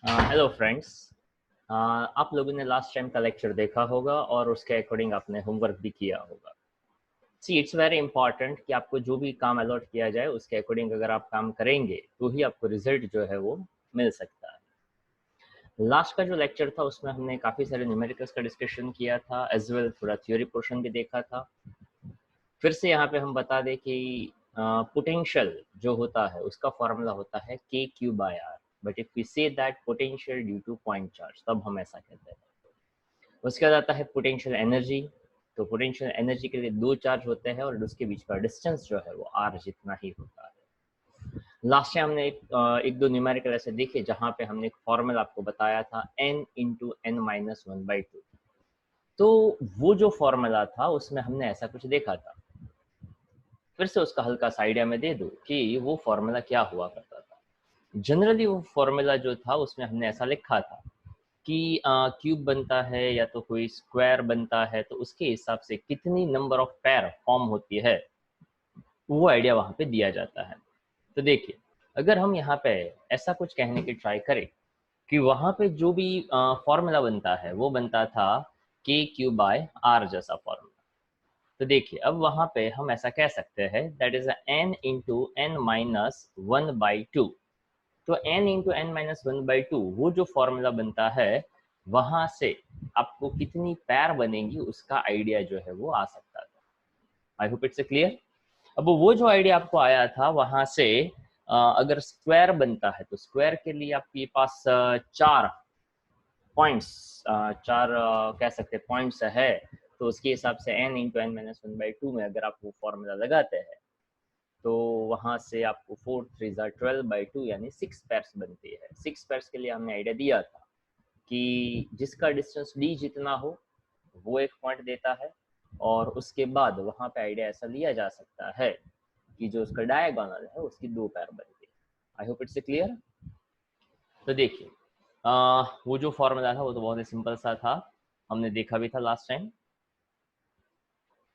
Hello friends. आप लोगों ने लास्ट टाइम का लेक्चर देखा होगा और उसके अकॉर्डिंग आपने होमवर्क भी किया होगा। सी इट्स वेरी इंपॉर्टेंट कि आपको जो भी काम अलॉट किया जाए उसके अकॉर्डिंग अगर आप काम करेंगे तो ही आपको रिजल्ट जो है वो मिल सकता है। लास्ट का जो लेक्चर था उसमें हमने काफ़ी सारे न्यूमेरिकल्स का डिस्कशन किया था, एज वेल थोड़ा थ्योरी पोर्शन भी देखा था। फिर से यहाँ पे हम बता दें कि पोटेंशियल जो होता है उसका फॉर्मूला होता है के Q by R, but if we say that potential due to point charge तब हम ऐसा कहते हैं। उसके बाद आता है पोटेंशियल एनर्जी। तो पोटेंशियल एनर्जी के लिए दो चार्ज होते हैं और उसके बीच का डिस्टेंस जो है वो आर जितना ही होता है। लास्ट टाइम हमने एक दो न्यूमेरिकल ऐसे देखे जहां पे हमने एक फॉर्मूला आपको बताया था n into N minus one by two. तो वो जो फॉर्मूला था उसमें हमने ऐसा कुछ देखा था। फिर से उसका हल्का सा आइडिया में दे दूं कि वो फॉर्मूला क्या हुआ करता था। जनरली वो फॉर्मूला जो था उसमें हमने ऐसा लिखा था कि क्यूब बनता है या तो कोई स्क्वायर बनता है तो उसके हिसाब से कितनी नंबर ऑफ पेयर फॉर्म होती है वो आइडिया वहां पे दिया जाता है। तो देखिए, अगर हम यहाँ पे ऐसा कुछ कहने की ट्राई करें कि वहां पे जो भी फॉर्मूला बनता है वो बनता था के क्यू बाय आर जैसा फॉर्मूला। तो देखिए, अब वहां पे हम ऐसा कह सकते हैं that is N into N minus one by two. तो n into N minus one by two वो जो फॉर्मूला बनता है वहां से आपको कितनी पैर बनेंगी उसका आइडिया जो है वो आ सकता था। I hope it's clear. अब वो जो आइडिया आपको आया था वहां से अगर स्क्वायर बनता है तो स्क्वायर के लिए आपके पास चार पॉइंट्स, चार कह सकते पॉइंट्स है। तो उसके हिसाब से n into N minus one by two में अगर आप वो फॉर्मूला लगाते हैं तो वहां से आपको फोर थ्री जार 12/2 यानी सिक्स पैर्स बनती है। सिक्स पैर्स के लिए हमने आइडिया दिया था कि जिसका डिस्टेंस d जितना हो वो एक पॉइंट देता है और उसके बाद वहां पे आइडिया ऐसा लिया जा सकता है कि जो उसका डायगोनल है उसकी दो पैर बनती है। I hope it's clear. तो देखिए, वो जो फॉर्मूला था वो तो बहुत ही सिंपल सा था, हमने देखा भी था लास्ट टाइम।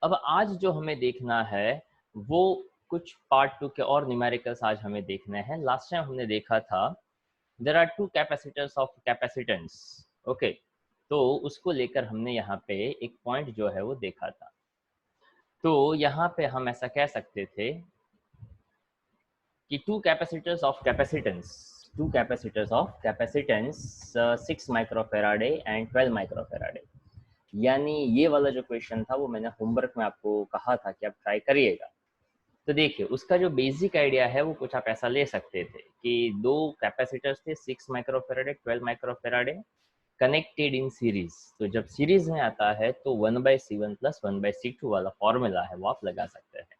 अब आज जो हमें देखना है वो कुछ पार्ट टू के और न्यूमेरिकल्स आज हमें देखने हैं। लास्ट टाइम हमने देखा था there are two capacitors of capacitance. Okay, तो उसको लेकर हमने यहाँ पे एक पॉइंट जो है वो देखा था। तो यहाँ पे हम ऐसा कह सकते थे कि to capacitors of capacitance 6 microfarad and 12 microfarad. यानी ये वाला जो क्वेश्चन था वो मैंने होमवर्क में आपको कहा था कि आप ट्राई करिएगा। तो देखिए, उसका जो बेसिक आइडिया है वो कुछ आप ऐसा ले सकते थे कि दो कैपेसिटर्स थे 6 microfarad 12 microfarad connected in series. तो जब सीरीज में आता है तो 1/C1 प्लस 1/C2 वाला फॉर्मूला है वो आप लगा सकते हैं,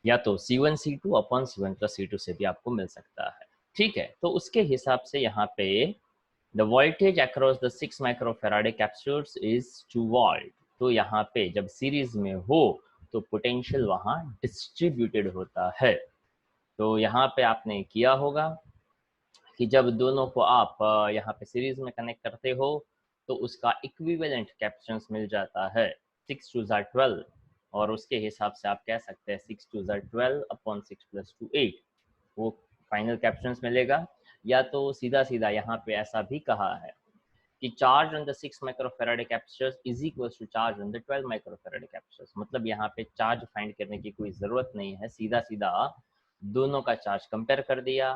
या तो C1 C2 upon C1 plus C2 से भी आपको मिल सकता है। ठीक है, तो उसके हिसाब से यहाँ पे the voltage across the 6 microfarad capsules is 2 volt. तो यहाँ पे जब सीरीज में हो तो पोटेंशियल वहां डिस्ट्रीब्यूटेड होता है। तो यहाँ पे आपने किया होगा कि जब दोनों को आप यहाँ पे सीरीज में कनेक्ट करते हो तो उसका इक्विवेलेंट कैपेसिटेंस मिल जाता है 6 2 12। और उसके हिसाब से आप कह सकते हैं 6 2 12 अपॉन 6 प्लस 2 8 वो फाइनल कैपेसिटेंस मिलेगा। या तो सीधा सीधा यहाँ पे ऐसा भी कहा है कि charge on the 6 microfarad capacitors is equal to charge on the 12 microfarad capacitors. मतलब यहाँ पे चार्ज फाइंड करने की कोई जरूरत नहीं है, सीधा सीधा दोनों का चार्ज कंपेयर कर दिया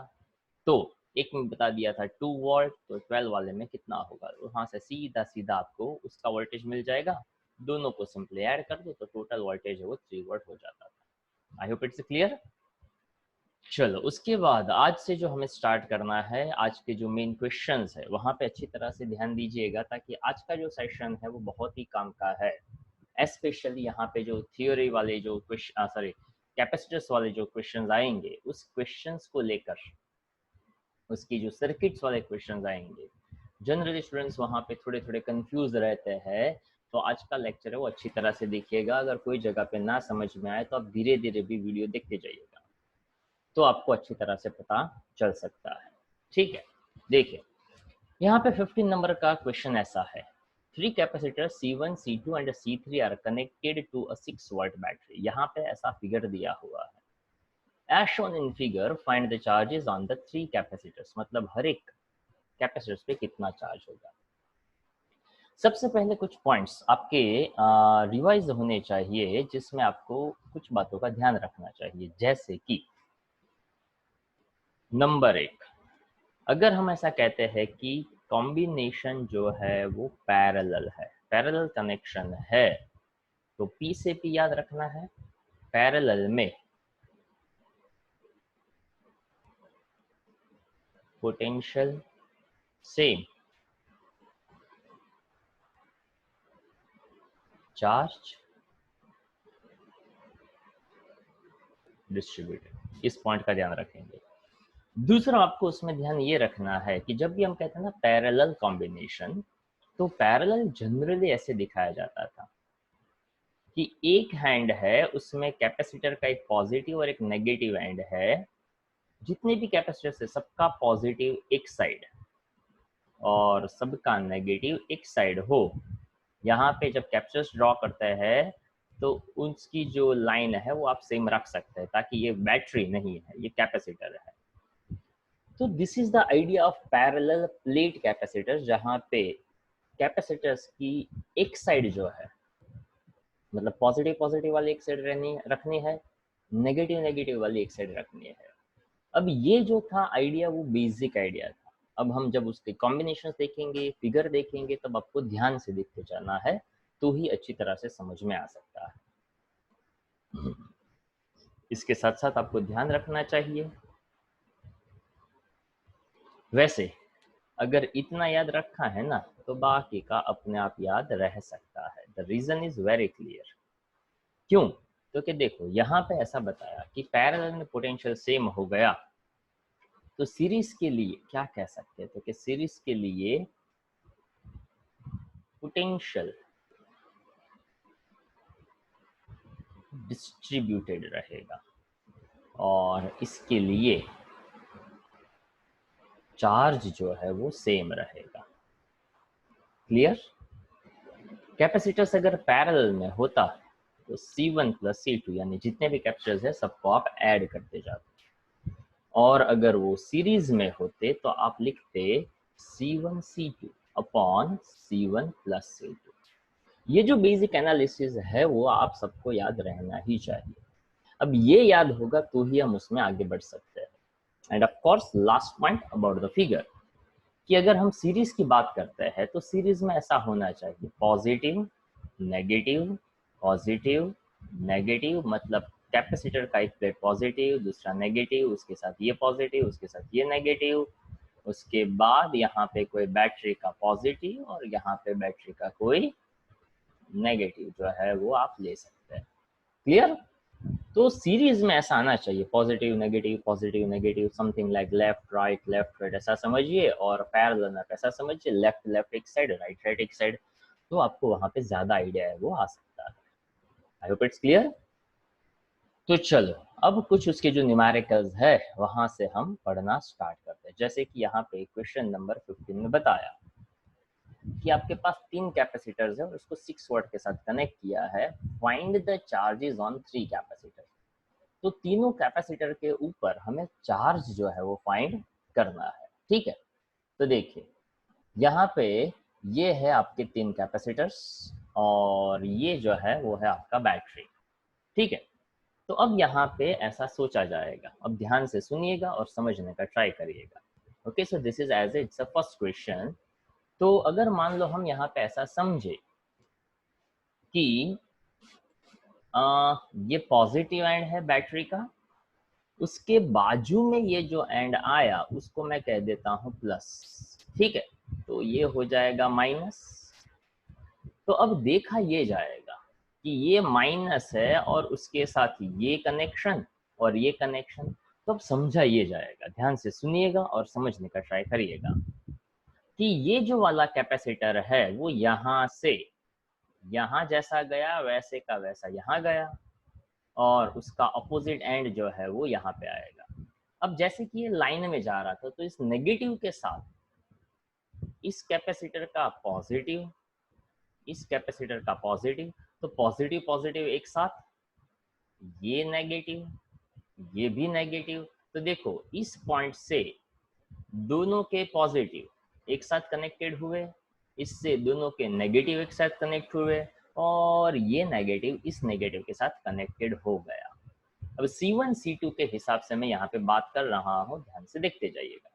तो एक में बता दिया था 2 वोल्ट तो 12 वाले में कितना होगा, वहां से सीधा सीधा आपको उसका वोल्टेज मिल जाएगा। दोनों को सिंपली ऐड कर दो तो टोटल वोल्टेज है वो 3 वोल्ट हो जाता था। I hope it's clear. चलो, उसके बाद आज से जो हमें स्टार्ट करना है, आज के जो मेन क्वेश्चंस है वहां पे अच्छी तरह से ध्यान दीजिएगा ताकि आज का जो सेशन है वो बहुत ही काम का है। स्पेशली यहाँ पे जो थियोरी वाले जो क्वेश्चन, सॉरी कैपेसिटर्स वाले जो क्वेश्चंस आएंगे उस क्वेश्चंस को लेकर उसकी जो सर्किट्स वाले क्वेश्चंस आएंगे, जनरली स्टूडेंट्स वहाँ पे थोड़े थोड़े कंफ्यूज रहते हैं। तो आज का लेक्चर है वो अच्छी तरह से देखिएगा। अगर कोई जगह पे ना समझ में आए तो आप धीरे धीरे भी वीडियो देखते जाइएगा तो आपको अच्छी तरह से पता चल सकता है। ठीक है, देखिए यहाँ पे 15 नंबर का क्वेश्चन ऐसा है, three capacitor C1 C2 and C3 are connected to a 6 volt battery. यहाँ पे ऐसा फिगर दिया हुआ है, as shown in figure find the charges on the three capacitors। मतलब हर एक कैपेसिटर्स पे कितना चार्ज होगा। सबसे पहले कुछ पॉइंट्स आपके रिवाइज होने चाहिए जिसमें आपको कुछ बातों का ध्यान रखना चाहिए, जैसे कि नंबर 1, अगर हम ऐसा कहते हैं कि कॉम्बिनेशन जो है वो पैरेलल है, पैरेलल कनेक्शन है, तो P से P याद रखना है। पैरेलल में पोटेंशियल सेम, चार्ज डिस्ट्रीब्यूटेड, इस पॉइंट का ध्यान रखेंगे। दूसरा आपको उसमें ध्यान ये रखना है कि जब भी हम कहते हैं ना पैरेलल कॉम्बिनेशन, तो पैरेलल जनरली ऐसे दिखाया जाता था कि एक हैंड है उसमें कैपेसिटर का एक पॉजिटिव और एक नेगेटिव एंड है, जितने भी कैपेसिटर्स है सबका पॉजिटिव एक साइड और सबका नेगेटिव एक साइड हो। यहाँ पे जब कैपेसिटर्स ड्रॉ करते हैं तो उसकी जो लाइन है वो आप सेम रख सकते हैं, ताकि ये बैटरी नहीं है, ये कैपेसिटर है। तो this is the idea of parallel plate capacitor, जहाँ पे कैपेसिटर्स की एक साइड जो है, मतलब पॉजिटिव पॉजिटिव वाली एक साइड रखनी है, नेगेटिव नेगेटिव वाली एक साइड रखनी है। अब ये जो था आइडिया वो बेसिक आइडिया था। अब हम जब उसके कॉम्बिनेशन देखेंगे, फिगर देखेंगे, तब आपको ध्यान से देखते जाना है, तो ही अच्छी तरह से समझ में आ सकता है। इसके साथ साथ आपको ध्यान रखना चाहिए, वैसे अगर इतना याद रखा है ना तो बाकी का अपने आप याद रह सकता है। The reason is very clear. क्यों? क्योंकि देखो यहाँ पे ऐसा बताया कि पैरेलल में पोटेंशियल सेम हो गया, तो सीरीज के लिए क्या कह सकते हैं, तो कि सीरीज के लिए पोटेंशियल डिस्ट्रीब्यूटेड रहेगा और इसके लिए चार्ज जो है वो सेम रहेगा। क्लियर? कैपेसिटर्स अगर पैरेलल में होता तो C1 प्लस C2 यानी जितने भी कैपेसिटर्स है सबको आप ऐड करते जाते, और अगर वो सीरीज में होते तो आप लिखते C1 C2 upon C1 plus C2। ये जो बेसिक एनालिसिस है वो आप सबको याद रहना ही चाहिए। अब ये याद होगा तो ही हम उसमें आगे बढ़ सकते हैं। End of course last point about the figure, कि अगर हम सीरीज की बात करते हैं तो सीरीज में ऐसा होना चाहिए पॉजिटिव नेगेटिव पॉजिटिव नेगेटिव, मतलब कैपेसिटर का एक प्लेट पॉजिटिव दूसरा नेगेटिव, उसके साथ ये पॉजिटिव उसके साथ ये नेगेटिव, उसके बाद यहाँ पे कोई बैटरी का पॉजिटिव और यहाँ पे बैटरी का कोई नेगेटिव जो है वो आप ले सकते हैं। क्लियर? तो सीरीज में ऐसा आना चाहिए positive negative something like left right ऐसा समझिए, और पैरेलल में ऐसा समझिए लेफ्ट लेफ्ट एक साइड राइट राइट एक साइड, तो आपको वहां पे ज्यादा आइडिया है वो आ सकता है। I hope it's clear. तो चलो अब कुछ उसके जो न्यूमेरिकल्स है वहां से हम पढ़ना स्टार्ट करते हैं। जैसे कि यहाँ पे क्वेश्चन नंबर 15 में बताया कि आपके पास 3 कैपेसिटर्स है और उसको 6 वोल्ट के साथ कनेक्ट किया है। Find the charges on 3 capacitor. तो तीनों कैपेसिटर के ऊपर हमें चार्ज जो है वो फाइंड करना है। ठीक है, तो देखिए यहाँ पे ये है आपके 3 कैपेसिटर्स और ये जो है वो है आपका बैटरी। ठीक है, तो अब यहाँ पे ऐसा सोचा जाएगा, अब ध्यान से सुनिएगा और समझने का ट्राई करिएगा। Okay, so this is as it's a first question. तो अगर मान लो हम यहाँ पे ऐसा समझे कि ये पॉजिटिव एंड है बैटरी का, उसके बाजू में ये जो एंड आया उसको मैं कह देता हूं प्लस। ठीक है, तो ये हो जाएगा माइनस। तो अब देखा ये जाएगा कि ये माइनस है और उसके साथ ये कनेक्शन और ये कनेक्शन, तो अब समझा ये जाएगा। ध्यान से सुनिएगा और समझने का ट्राई करिएगा कि ये जो वाला कैपेसिटर है वो यहाँ से यहाँ जैसा गया वैसे का वैसा यहाँ गया, और उसका अपोजिट एंड जो है वो यहाँ पे आएगा। अब जैसे कि ये लाइन में जा रहा था तो इस नेगेटिव के साथ इस कैपेसिटर का पॉजिटिव, इस कैपेसिटर का पॉजिटिव, तो पॉजिटिव पॉजिटिव एक साथ, ये नेगेटिव ये भी नेगेटिव। तो देखो इस पॉइंट से दोनों के पॉजिटिव एक साथ कनेक्टेड हुए, इससे दोनों के नेगेटिव एक साथ कनेक्ट हुए, और ये नेगेटिव इस नेगेटिव के साथ कनेक्टेड हो गया। अब C1 C2 के हिसाब से मैं यहाँ पे बात कर रहा हूँ, ध्यान से देखते जाइएगा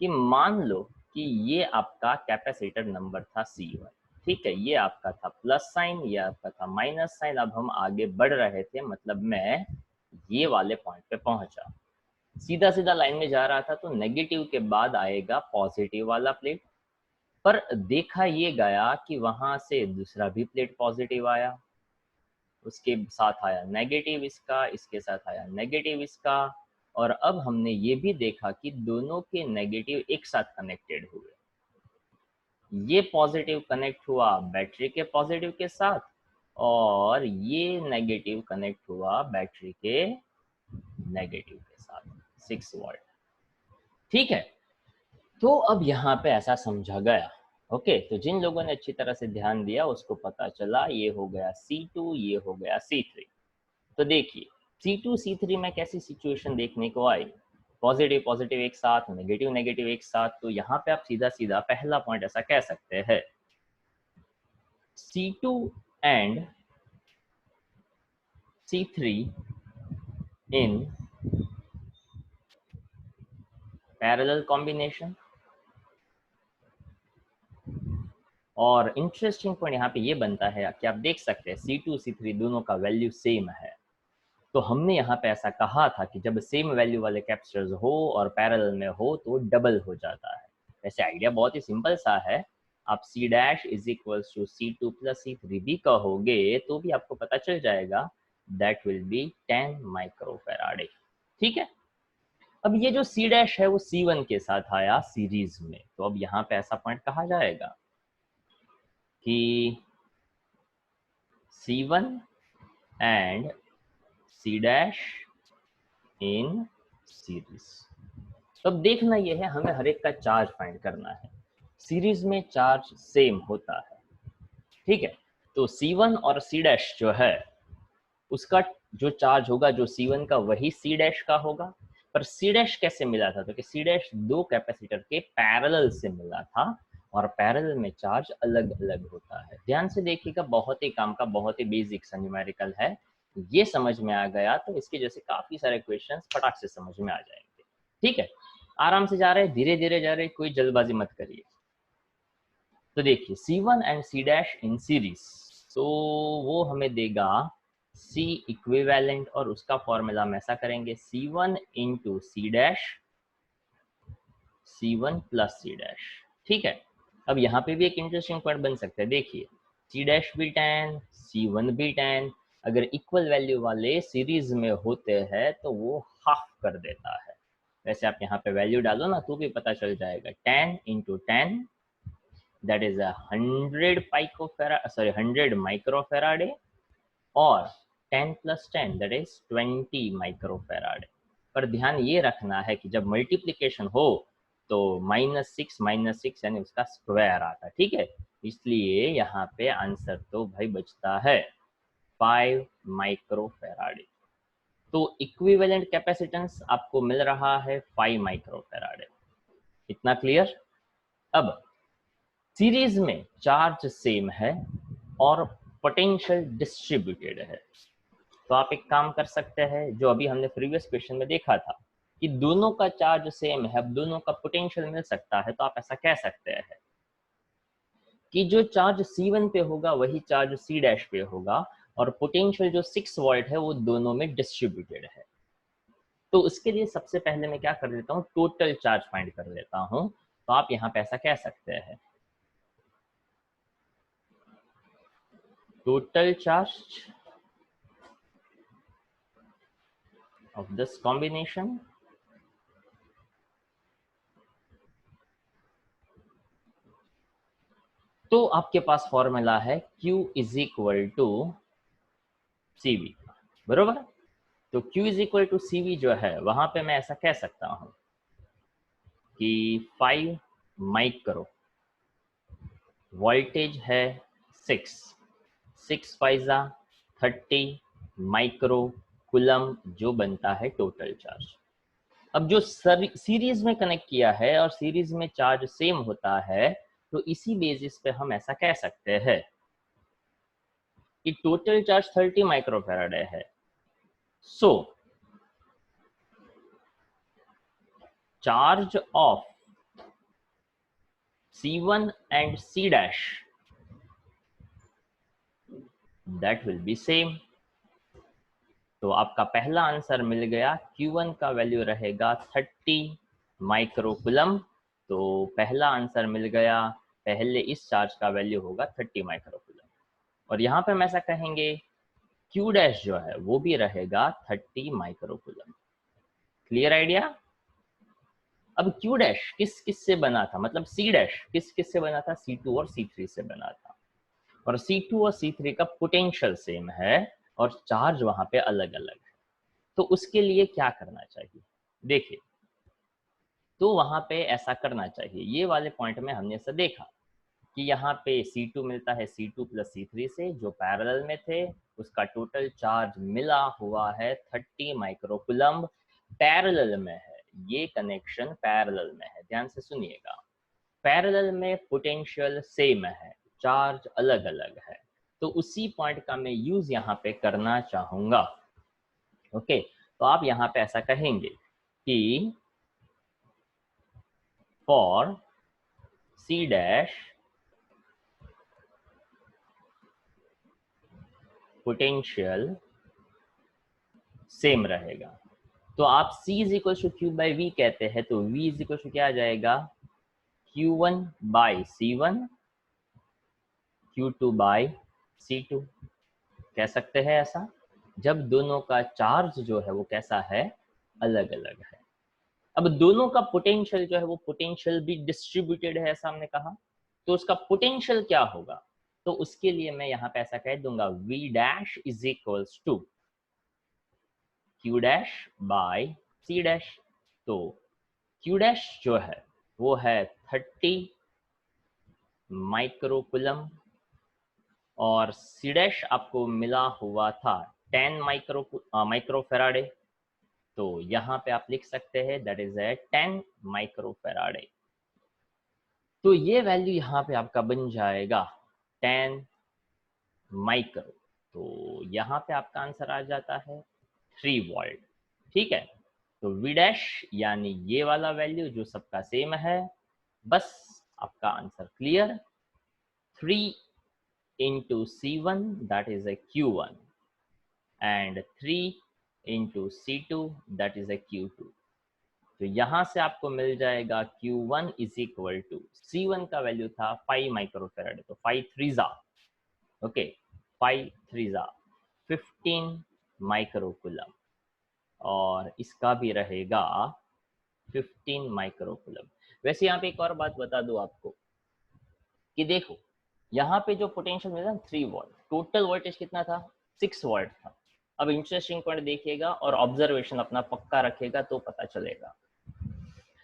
कि मान लो कि ये आपका कैपेसिटर नंबर था C1, ठीक है, ये आपका था प्लस साइन, ये आपका था माइनस साइन। अब हम आगे बढ़ रहे थे, मतलब मैं ये वाले पॉइंट पे पहुंचा, सीधा सीधा लाइन में जा रहा था, तो नेगेटिव के बाद आएगा पॉजिटिव वाला प्लेट, पर देखा ये गया कि वहां से दूसरा भी प्लेट पॉजिटिव आया, उसके साथ आया नेगेटिव इसका, इसके साथ आया नेगेटिव इसका, और अब हमने ये भी देखा कि दोनों के नेगेटिव एक साथ कनेक्टेड हुए। ये पॉजिटिव कनेक्ट हुआ बैटरी के पॉजिटिव के साथ, और ये नेगेटिव कनेक्ट हुआ बैटरी के नेगेटिव के साथ, 6 वोल्ट, ठीक है। तो अब यहाँ पे ऐसा समझा गया, ओके। तो जिन लोगों ने अच्छी तरह से ध्यान दिया उसको पता चला, ये हो गया C2, ये हो गया C3। तो देखिए C2 C3 में कैसी सिचुएशन देखने को आई, पॉजिटिव पॉजिटिव एक साथ, नेगेटिव नेगेटिव एक साथ। तो यहाँ पे आप सीधा सीधा पहला पॉइंट ऐसा कह सकते हैं, C2 and C3 in parallel combination. और इंटरेस्टिंग पॉइंट यहाँ पे ये बनता है कि आप देख सकते हैं C2 C3 दोनों का वैल्यू सेम है। तो हमने यहाँ पे ऐसा कहा था कि जब सेम वैल्यू वाले कैपेसिटर्स हो और पैरेलल में हो तो डबल हो जाता है। वैसे आइडिया बहुत ही सिंपल सा है, आप C dash is equals to C2 plus C3 भी कहोगे तो भी आपको पता चल जाएगा, दैट विल बी 10 माइक्रोफैराडे, ठीक है। अब ये जो C डैश है वो C1 के साथ आया सीरीज में, तो अब यहाँ पे ऐसा पॉइंट कहा जाएगा कि C1 and C dash in series. तो अब देखना ये है, हमें हर एक का चार्ज फाइंड करना है। सीरीज में चार्ज सेम होता है, ठीक है। तो C1 और C डैश जो है उसका जो चार्ज होगा जो C1 का वही C डैश का होगा। पर C डैश कैसे मिला था, तो कि C डैश दो कैपेसिटर के पैरेलल से मिला था, और पैरेलल में चार्ज अलग अलग होता है। ध्यान से देखिएगा, बहुत ही काम का, बहुत ही बेसिक सा न्यूमेरिकल है। ये समझ में आ गया तो इसके जैसे काफी सारे क्वेश्चंस फटाक से समझ में आ जाएंगे, ठीक है। आराम से जा रहे हैं, धीरे धीरे जा रहे हैं, कोई जल्दबाजी मत करिए। तो देखिए C1 and C dash in series, तो वो हमें देगा C इक्विवेलेंट, और उसका फॉर्मूला हम ऐसा करेंगे C1 into C dash, C1 plus C dash, ठीक है। अब यहाँ पे भी एक इंटरेस्टिंग पॉइंट बन सकता है, देखिए C डैश भी 10, C1 भी 10, अगर इक्वल वैल्यू वाले सीरीज में होते हैं तो वो हाफ कर देता है। वैसे आप यहाँ पे वैल्यू डालो ना तो भी पता चल जाएगा, 10 इंटू 10 that is 100 माइक्रोफेराडे, और 10 प्लस 10 that is 20 माइक्रोफेराडे। पर ध्यान ये रखना है कि जब मल्टीप्लिकेशन हो तो -6 यानी उसका स्क्वायर आता है, ठीक है। इसलिए यहाँ पे आंसर तो भाई बचता है 5 माइक्रोफेराडे। तो इक्विवेलेंट कैपेसिटेंस आपको मिल रहा है 5 माइक्रोफेराडे। इतना क्लियर। अब सीरीज में चार्ज सेम है और पोटेंशियल डिस्ट्रीब्यूटेड है, तो आप एक काम कर सकते हैं जो अभी हमने प्रीवियस क्वेश्चन में देखा था कि दोनों का चार्ज सेम है, अब दोनों का पोटेंशियल मिल सकता है। तो आप ऐसा कह सकते हैं कि जो चार्ज C1 पे होगा वही चार्ज C डैश पे होगा, और पोटेंशियल जो 6 वोल्ट है वो दोनों में डिस्ट्रीब्यूटेड है। तो उसके लिए सबसे पहले मैं क्या कर देता हूँ, टोटल चार्ज फाइंड कर लेता हूँ। तो आप यहाँ पे ऐसा कह सकते हैं, total charge of this combination तो आपके पास फॉर्मूला है Q is equal to CV, बरोबर। तो Q is equal to CV जो है वहां पे मैं ऐसा कह सकता हूं कि 5 माइक्रो, वोल्टेज है 6 5 30 माइक्रो कूलम, जो बनता है टोटल चार्ज। अब जो सीरीज में कनेक्ट किया है और सीरीज में चार्ज सेम होता है, तो इसी बेसिस पे हम ऐसा कह सकते हैं कि टोटल चार्ज 30 माइक्रोफैराड है। So charge of C1 and C dash that will be same। तो आपका पहला आंसर मिल गया, Q1 का वैल्यू रहेगा 30 माइक्रोकुलम। तो पहला आंसर मिल गया, पहले इस चार्ज का वैल्यू होगा 30 माइक्रोकुलम। और यहाँ पे हम ऐसा कहेंगे Q डैश जो है वो भी रहेगा 30 माइक्रोकुलम। Clear idea? अब Q डैश किस किस से बना था, मतलब C डैश किस किस से बना था, C2 और C3 से बना था। और C2 और C3 का पोटेंशियल सेम है और चार्ज वहां पे अलग अलग है। तो उसके लिए क्या करना चाहिए, देखिए, तो वहां पे ऐसा करना चाहिए, ये वाले पॉइंट में हमने ऐसा देखा कि यहाँ पे C2 मिलता है C2 प्लस C3 से, जो पैरेलल में थे, उसका टोटल चार्ज मिला हुआ है 30 माइक्रोकुलम, पैरेलल में है। ये कनेक्शन पैरेलल में है, ध्यान से सुनिएगा। पैरेलल में पोटेंशियल सेम है, चार्ज अलग अलग है। तो उसी पॉइंट का मैं यूज यहाँ पे करना चाहूंगा। ओके, तो आप यहाँ पे ऐसा कहेंगे कि for C dash potential same रहेगा। तो आप C is equal to Q by V कहते हैं, तो V इज इक्वल टू क्या आ जाएगा, Q1 by C1, Q2 by C2 कह सकते हैं ऐसा, जब दोनों का चार्ज जो है वो कैसा है, अलग अलग है। अब दोनों का पोटेंशियल जो है वो पोटेंशियल भी डिस्ट्रीब्यूटेड है, ऐसा हमने कहा, तो उसका पोटेंशियल क्या होगा, तो उसके लिए मैं यहाँ पे ऐसा कह दूंगा V dash is equals to Q dash by C dash. तो Q डैश जो है वो है 30 माइक्रोकुलम और C डैश आपको मिला हुआ था 10 माइक्रोफेराडे। तो यहाँ पे आप लिख सकते हैं दैट इज ए 10 माइक्रोफेराडे। तो ये वैल्यू यहाँ पे आपका बन जाएगा 10 माइक्रो। तो यहाँ पे आपका आंसर आ जाता है 3 वोल्ट। ठीक है, तो V डैश यानी ये वाला वैल्यू जो सबका सेम है, बस आपका answer clear. 3 into C1 that is a Q1 and 3 into C2 that is a Q2। तो यहां से आपको मिल जाएगा Q1 is equal to C1 का वैल्यू था 5 माइक्रोफेराड, तो 5 थ्रीजा, ओके, 5 थ्रीजा 15 माइक्रोकुलम, और इसका भी रहेगा 15 माइक्रोकुलम। वैसे यहाँ पे एक और बात बता दूं आपको कि देखो, यहाँ पे जो पोटेंशियल मिला 3 वोल्ट, टोटल वोल्टेज कितना था, 6 वोल्ट था। अब इंटरेस्टिंग पॉइंट देखिएगा और ऑब्जर्वेशन अपना पक्का रखेगा तो पता चलेगा।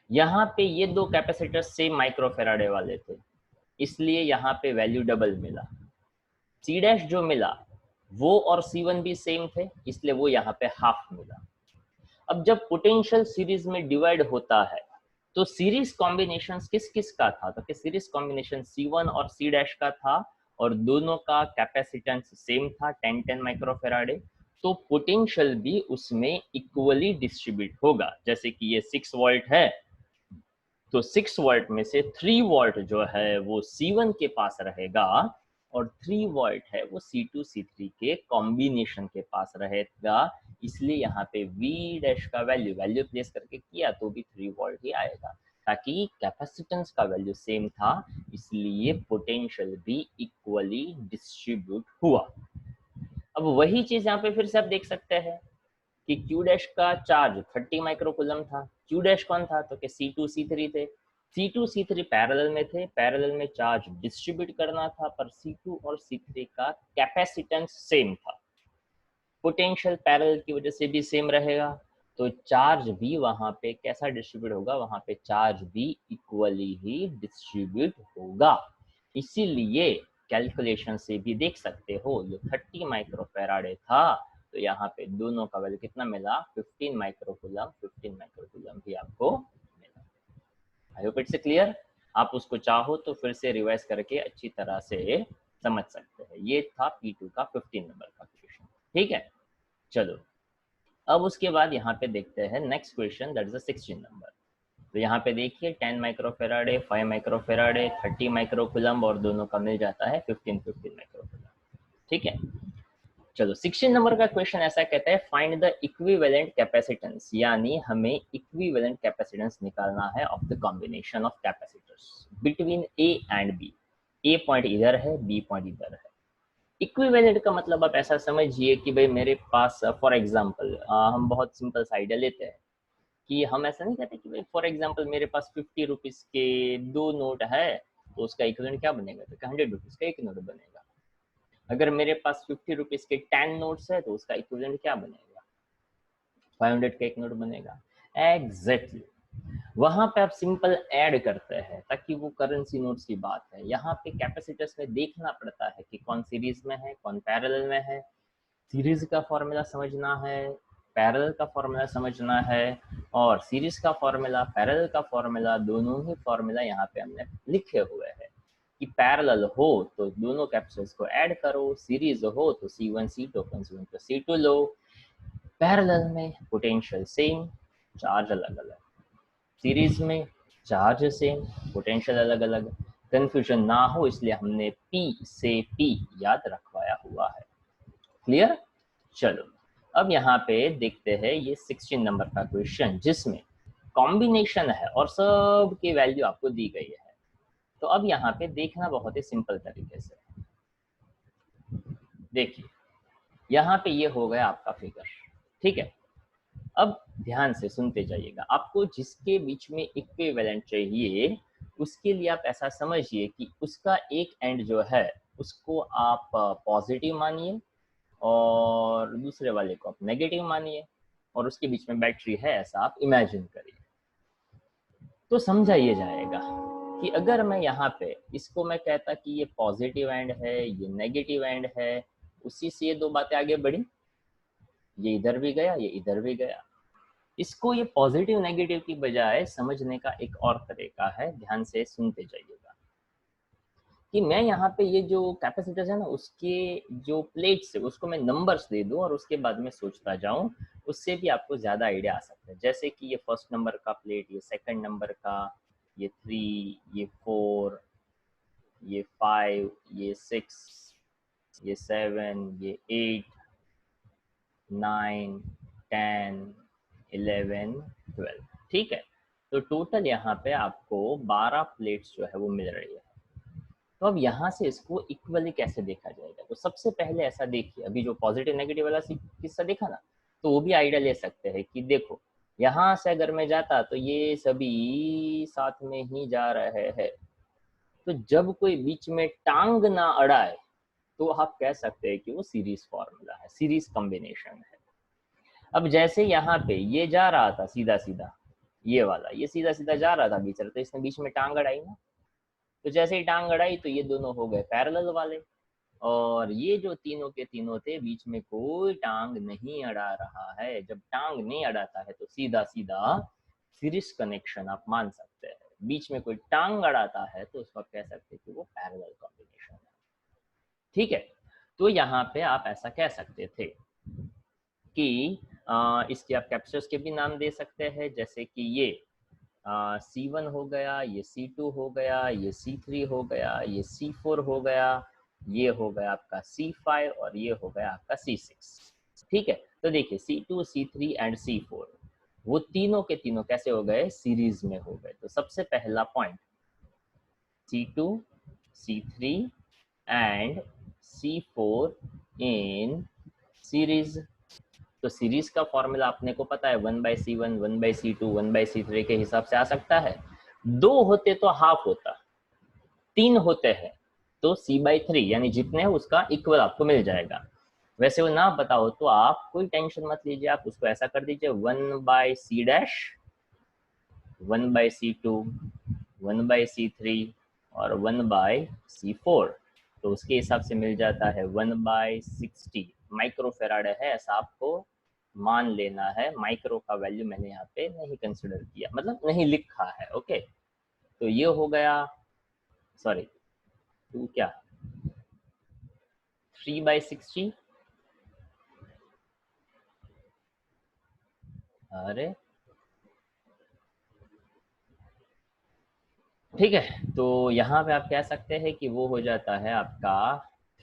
यहाँ पे ये दो कैपेसिटर सेम माइक्रोफेराडे वाले थे, इसलिए यहाँ पे वैल्यू डबल मिला। C डैश जो मिला वो और C1 भी सेम थे, इसलिए वो यहाँ पे हाफ मिला। अब जब पोटेंशियल सीरीज में डिवाइड होता है तो सीरीज कॉम्बिनेशन किस किस का था, तो सीरीज कॉम्बिनेशन C1 और C डैश का था, और दोनों का कैपेसिटेंस सेम था 10-10 माइक्रोफेराडे। तो पोटेंशियल भी उसमें इक्वली डिस्ट्रीब्यूट होगा। जैसे कि ये 6 वोल्ट है, तो 6 वोल्ट में से 3 वोल्ट जो है वो C1 के पास रहेगा, और 3 वोल्ट है वो C2 C3 के कॉम्बिनेशन के पास रहेगा। इसलिए यहाँ पे V डैश का वैल्यू प्लेस करके किया तो भी 3 वोल्ट ही आएगा, ताकि कैपेसिटेंस का वैल्यू सेम था, इसलिए पोटेंशियल भी इक्वली डिस्ट्रीब्यूट हुआ। अब वही चीज यहाँ पे फिर से आप देख सकते हैं कि Q डैश का चार्ज 30 माइक्रोकुलम था। Q डैश कौन था, तो कि C2 C3 थे। C2 C3 पैरेलल में थे, पैरेलल में चार्ज डिस्ट्रीब्यूट करना था, पर C2 और C3 का कैपेसिटेंस सेम था। पोटेंशियल पैरेलल की वजह से भी सेम रहेगा, तो चार्ज भी वहां पे कैसा डिस्ट्रीब्यूट होगा, वहां पे चार्ज भी इक्वली ही डिस्ट्रीब्यूट होगा। इसीलिए कैलकुलेशन से भी देख सकते हो, जो 30 माइक्रोफेराडे था तो यहाँ पे दोनों का वैल्यू कितना मिला, 15 माइक्रोकूलम, 15 माइक्रोकूलम भी आपको मिला। I hope it's clear. आप उसको चाहो तो फिर से रिवाइज करके अच्छी तरह से समझ सकते हैं। ये था P2 का 15 नंबर का क्वेश्चन, ठीक है। चलो अब उसके बाद यहाँ पे देखते हैं next question, that is 16 number. तो यहाँ पे देखिए 10 माइक्रोफेराड है, 5 माइक्रोफेराड है, 30 माइक्रोकूलम और दोनों का मिल जाता है 15 माइक्रोकूलम, ठीक है। चलो 16 नंबर का क्वेश्चन ऐसा कहता है, फाइंड द इक्विवेलेंट कैपेसिटेंस, यानी हमें इक्विवेलेंट कैपेसिटेंस निकालना है of the combination of capacitors between A and B. A point इधर है, बी पॉइंट इधर है। इक्विवेलेंट का मतलब आप ऐसा समझिए कि भाई मेरे पास फॉर एग्जांपल हम बहुत सिंपल सा आइडिया लेते हैं कि हम ऐसा नहीं कहते कि भाई फॉर एग्जांपल मेरे पास 50 रुपीज के 2 नोट है, तो उसका इक्विवेलेंट क्या बनेगा, तो 100 रुपीज का एक नोट बनेगा। अगर मेरे पास 50 रुपीज के 10 नोट्स है तो उसका इक्विवेलेंट क्या बनेगा, 500 का एक नोट बनेगा। एग्जैक्टली वहां पे आप सिंपल ऐड करते हैं ताकि वो करेंसी नोट्स की बात है। यहाँ पे कैपेसिटर्स में देखना पड़ता है कि कौन सीरीज में है, कौन पैरेलल में है। सीरीज का फॉर्मूला समझना है, पैरेलल का फॉर्मूला समझना है, और सीरीज का फॉर्मूला, पैरेलल का फॉर्मूला, दोनों ही फॉर्मूला यहाँ पे हमने लिखे हुए हैं कि पैरेलल हो तो दोनों कैपेसिटर्स को ऐड करो, सीरीज हो तो C1 C2 C1 plus C2 लो, पैरेलल में पोटेंशियल सेम, चार्ज अलग अलग, सीरीज में चार्ज सेम, पोटेंशियल अलग अलग। कंफ्यूजन ना हो इसलिए हमने P से P याद रखवाया हुआ है। क्लियर। चलो अब यहाँ पे देखते हैं ये 16 नंबर का क्वेश्चन जिसमें कॉम्बिनेशन है और सब की वैल्यू आपको दी गई है। तो अब यहाँ पे देखना बहुत ही सिंपल तरीके से, देखिए यहाँ पे ये हो गया आपका फिगर, ठीक है। अब ध्यान से सुनते जाइएगा, आपको जिसके बीच में इक्विवेलेंट चाहिए उसके लिए आप ऐसा समझिए कि उसका एक एंड जो है उसको आप पॉजिटिव मानिए और दूसरे वाले को आप नेगेटिव मानिए, और उसके बीच में बैटरी है ऐसा आप इमेजिन करिए। तो समझा ये जाएगा कि अगर मैं यहाँ पे इसको मैं कहता कि ये पॉजिटिव एंड है, ये नेगेटिव एंड है, उसी से ये दो बातें आगे बढ़ी, ये इधर भी गया, ये इधर भी गया। इसको ये पॉजिटिव नेगेटिव की बजाय समझने का एक और तरीका है, ध्यान से सुनते जाइएगा कि मैं यहाँ पे ये जो कैपेसिटर्स है ना उसके जो प्लेट्स है उसको मैं नंबर्स दे दूं और उसके बाद में सोचता जाऊं, उससे भी आपको ज्यादा आइडिया आ सकता है। जैसे कि ये फर्स्ट नंबर का प्लेट, ये सेकंड नंबर का, ये 3, ये 4, ये 5, ये 6, ये 7, ये 8, 9, 10, 11, 12, ठीक है। तो टोटल यहाँ पे आपको 12 प्लेट्स जो है वो मिल रही है। तो अब यहाँ से इसको इक्वली कैसे देखा जाएगा, तो सबसे पहले ऐसा देखिए, अभी जो पॉजिटिव नेगेटिव वाला किस्सा देखा ना, तो वो भी आइडिया ले सकते हैं कि देखो यहाँ से अगर मैं जाता तो ये सभी साथ में ही जा रहे हैं, तो जब कोई बीच में टांग ना अड़ाए तो आप कह सकते हैं कि वो सीरीज फॉर्मूला है, सीरीज कॉम्बिनेशन है। अब जैसे यहाँ पे ये जा रहा था सीधा सीधा, ये वाला ये सीधा सीधा जा रहा था बीच में, तो इसने बीच में टांग अड़ाई ना, तो जैसे ही टांग अड़ाई तो ये दोनों हो गए पैरेलल वाले, और ये जो तीनों के तीनों थे बीच में कोई टांग नहीं अड़ा रहा है। जब टांग नहीं अड़ाता है तो सीधा सीधा सीरीज कनेक्शन आप मान सकते हैं। बीच में कोई टांग अड़ाता है तो उसको आप कह सकते हैं कि वो पैरेलल कॉम्बिनेशन है, ठीक है। तो यहाँ पे आप ऐसा कह सकते थे कि इसके आप कैपेसिटर्स के भी नाम दे सकते हैं, जैसे कि ये C1 हो गया, ये C2 हो गया, ये C3 हो गया, ये C4 हो गया, ये हो गया आपका C5 और ये हो गया आपका C6, ठीक है। तो देखिए C2, C3 एंड C4 वो तीनों के तीनों कैसे हो गए, सीरीज में हो गए। तो सबसे पहला point C2, C3 and C4 in series. तो सीरीज का फॉर्मूला अपने को पता है 1/C1, 1/C2, 1/C3 के हिसाब से आ सकता है। 2 होते तो हाफ होता, 3 होते हैं तो C/3 यानी जितने हैं उसका इक्वल आपको मिल जाएगा। वैसे वो ना पता हो तो आप कोई टेंशन मत लीजिए, आप उसको ऐसा कर दीजिए 1/C', 1/C2, 1/C3 और 1/C4, तो उसके हिसाब से मिल जाता है 1/60 माइक्रो फेराड है ऐसा आपको मान लेना है। माइक्रो का वैल्यू मैंने यहाँ पे नहीं कंसिडर किया, मतलब नहीं लिखा है। ओके, तो ये हो गया, सॉरी 2 क्या 3/60। अरे ठीक है, तो यहाँ पे आप कह सकते हैं कि वो हो जाता है आपका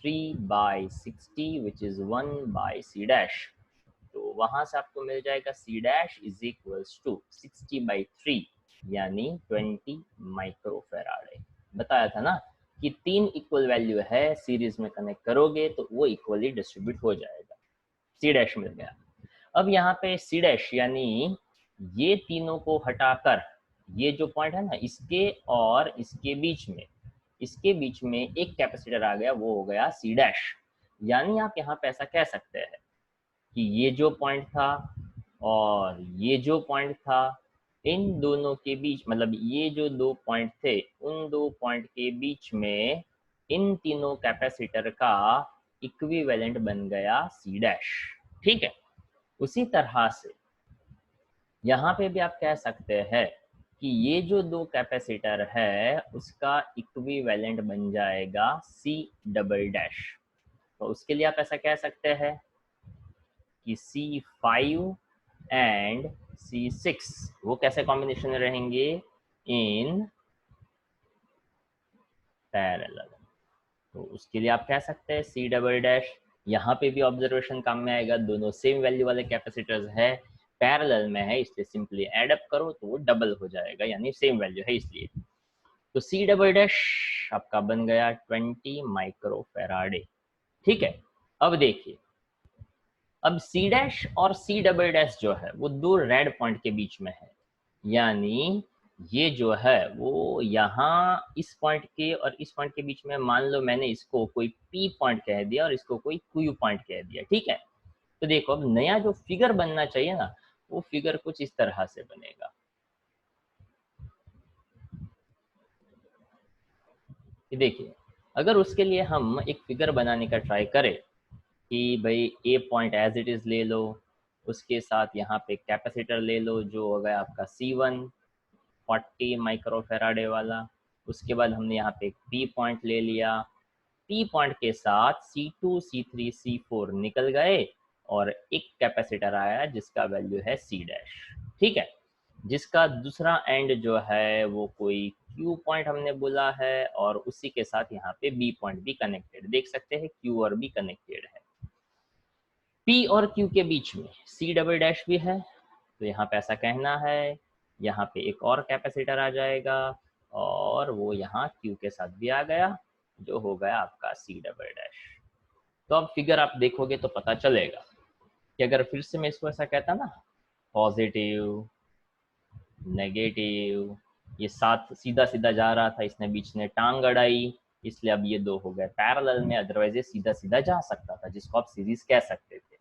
3/60 विच इज 1/c डैश। तो वहां से आपको मिल जाएगा c dash is equals to 60/3 यानी 20 माइक्रोफेराड। बताया था ना कि 3 इक्वल वैल्यू है, सीरीज में कनेक्ट करोगे तो वो इक्वली डिस्ट्रीब्यूट हो जाएगा। c डैश मिल गया। अब यहाँ पे c डैश यानी ये तीनों को हटाकर ये जो पॉइंट है ना, इसके और इसके बीच में एक कैपेसिटर आ गया, वो हो गया c डैश। यानी आप यहाँ पे ऐसा कह सकते हैं कि ये जो पॉइंट था और ये जो पॉइंट था, इन दोनों के बीच, मतलब ये जो 2 पॉइंट थे, उन 2 पॉइंट के बीच में इन तीनों कैपेसिटर का इक्विवेलेंट बन गया c डैश। ठीक है, उसी तरह से यहाँ पे भी आप कह सकते हैं कि ये जो 2 कैपेसिटर है उसका इक्विवेलेंट बन जाएगा C डबल डैश। तो उसके लिए आप ऐसा कह सकते हैं कि C5 एंड C6 वो कैसे कॉम्बिनेशन में रहेंगे, इन पैरेलल। तो उसके लिए आप कह सकते हैं C डबल डैश। यहाँ पे भी ऑब्जर्वेशन काम में आएगा, दोनों सेम वैल्यू वाले कैपेसिटर्स है, पैरेलल में है, इसलिए सिंपली एड अप करो तो वो डबल हो जाएगा, यानी सेम वैल्यू है इसलिए। तो C डबल डैश आपका बन गया 20 माइक्रोफेराडे। ठीक है, अब देखिए, अब C डैश और C डबल डैश जो है वो 2 रेड पॉइंट के बीच में है, यानी ये जो है वो यहाँ इस पॉइंट के और इस पॉइंट के बीच में, मान लो मैंने इसको कोई P पॉइंट कह दिया और इसको कोई Q पॉइंट कह दिया। ठीक है, तो देखो अब नया जो फिगर बनना चाहिए ना, वो फिगर कुछ इस तरह से बनेगा। कि देखिए, अगर उसके लिए हम एक फिगर बनाने का ट्राई करें कि भाई ए पॉइंट एज इट इज ले लो, उसके साथ यहाँ पे कैपेसिटर ले लो जो हो गया आपका C1 40 माइक्रोफेराडे वाला, उसके बाद हमने यहाँ पे एक P पॉइंट ले लिया, P पॉइंट के साथ C2 C3 C4 निकल गए और एक कैपेसिटर आया जिसका वैल्यू है C डैश। ठीक है, जिसका दूसरा एंड जो है वो कोई Q पॉइंट हमने बोला है और उसी के साथ यहाँ पे B पॉइंट भी कनेक्टेड, देख सकते हैं Q और B कनेक्टेड है। P और Q के बीच में C डबल डैश भी है, तो यहाँ पे ऐसा कहना है, यहाँ पे एक और कैपेसिटर आ जाएगा और वो यहाँ Q के साथ भी आ गया, जो हो गया आपका C डबल डैश। तो अब फिगर आप देखोगे तो पता चलेगा कि अगर फिर से मैं इसको ऐसा कहता ना, पॉजिटिव नेगेटिव, ये साथ सीधा सीधा जा रहा था, इसने बीच में टांग अड़ाई, इसलिए अब ये 2 हो गए पैरेलल में, अदरवाइज ये सीधा सीधा जा सकता था, जिसको आप सीरीज कह सकते थे।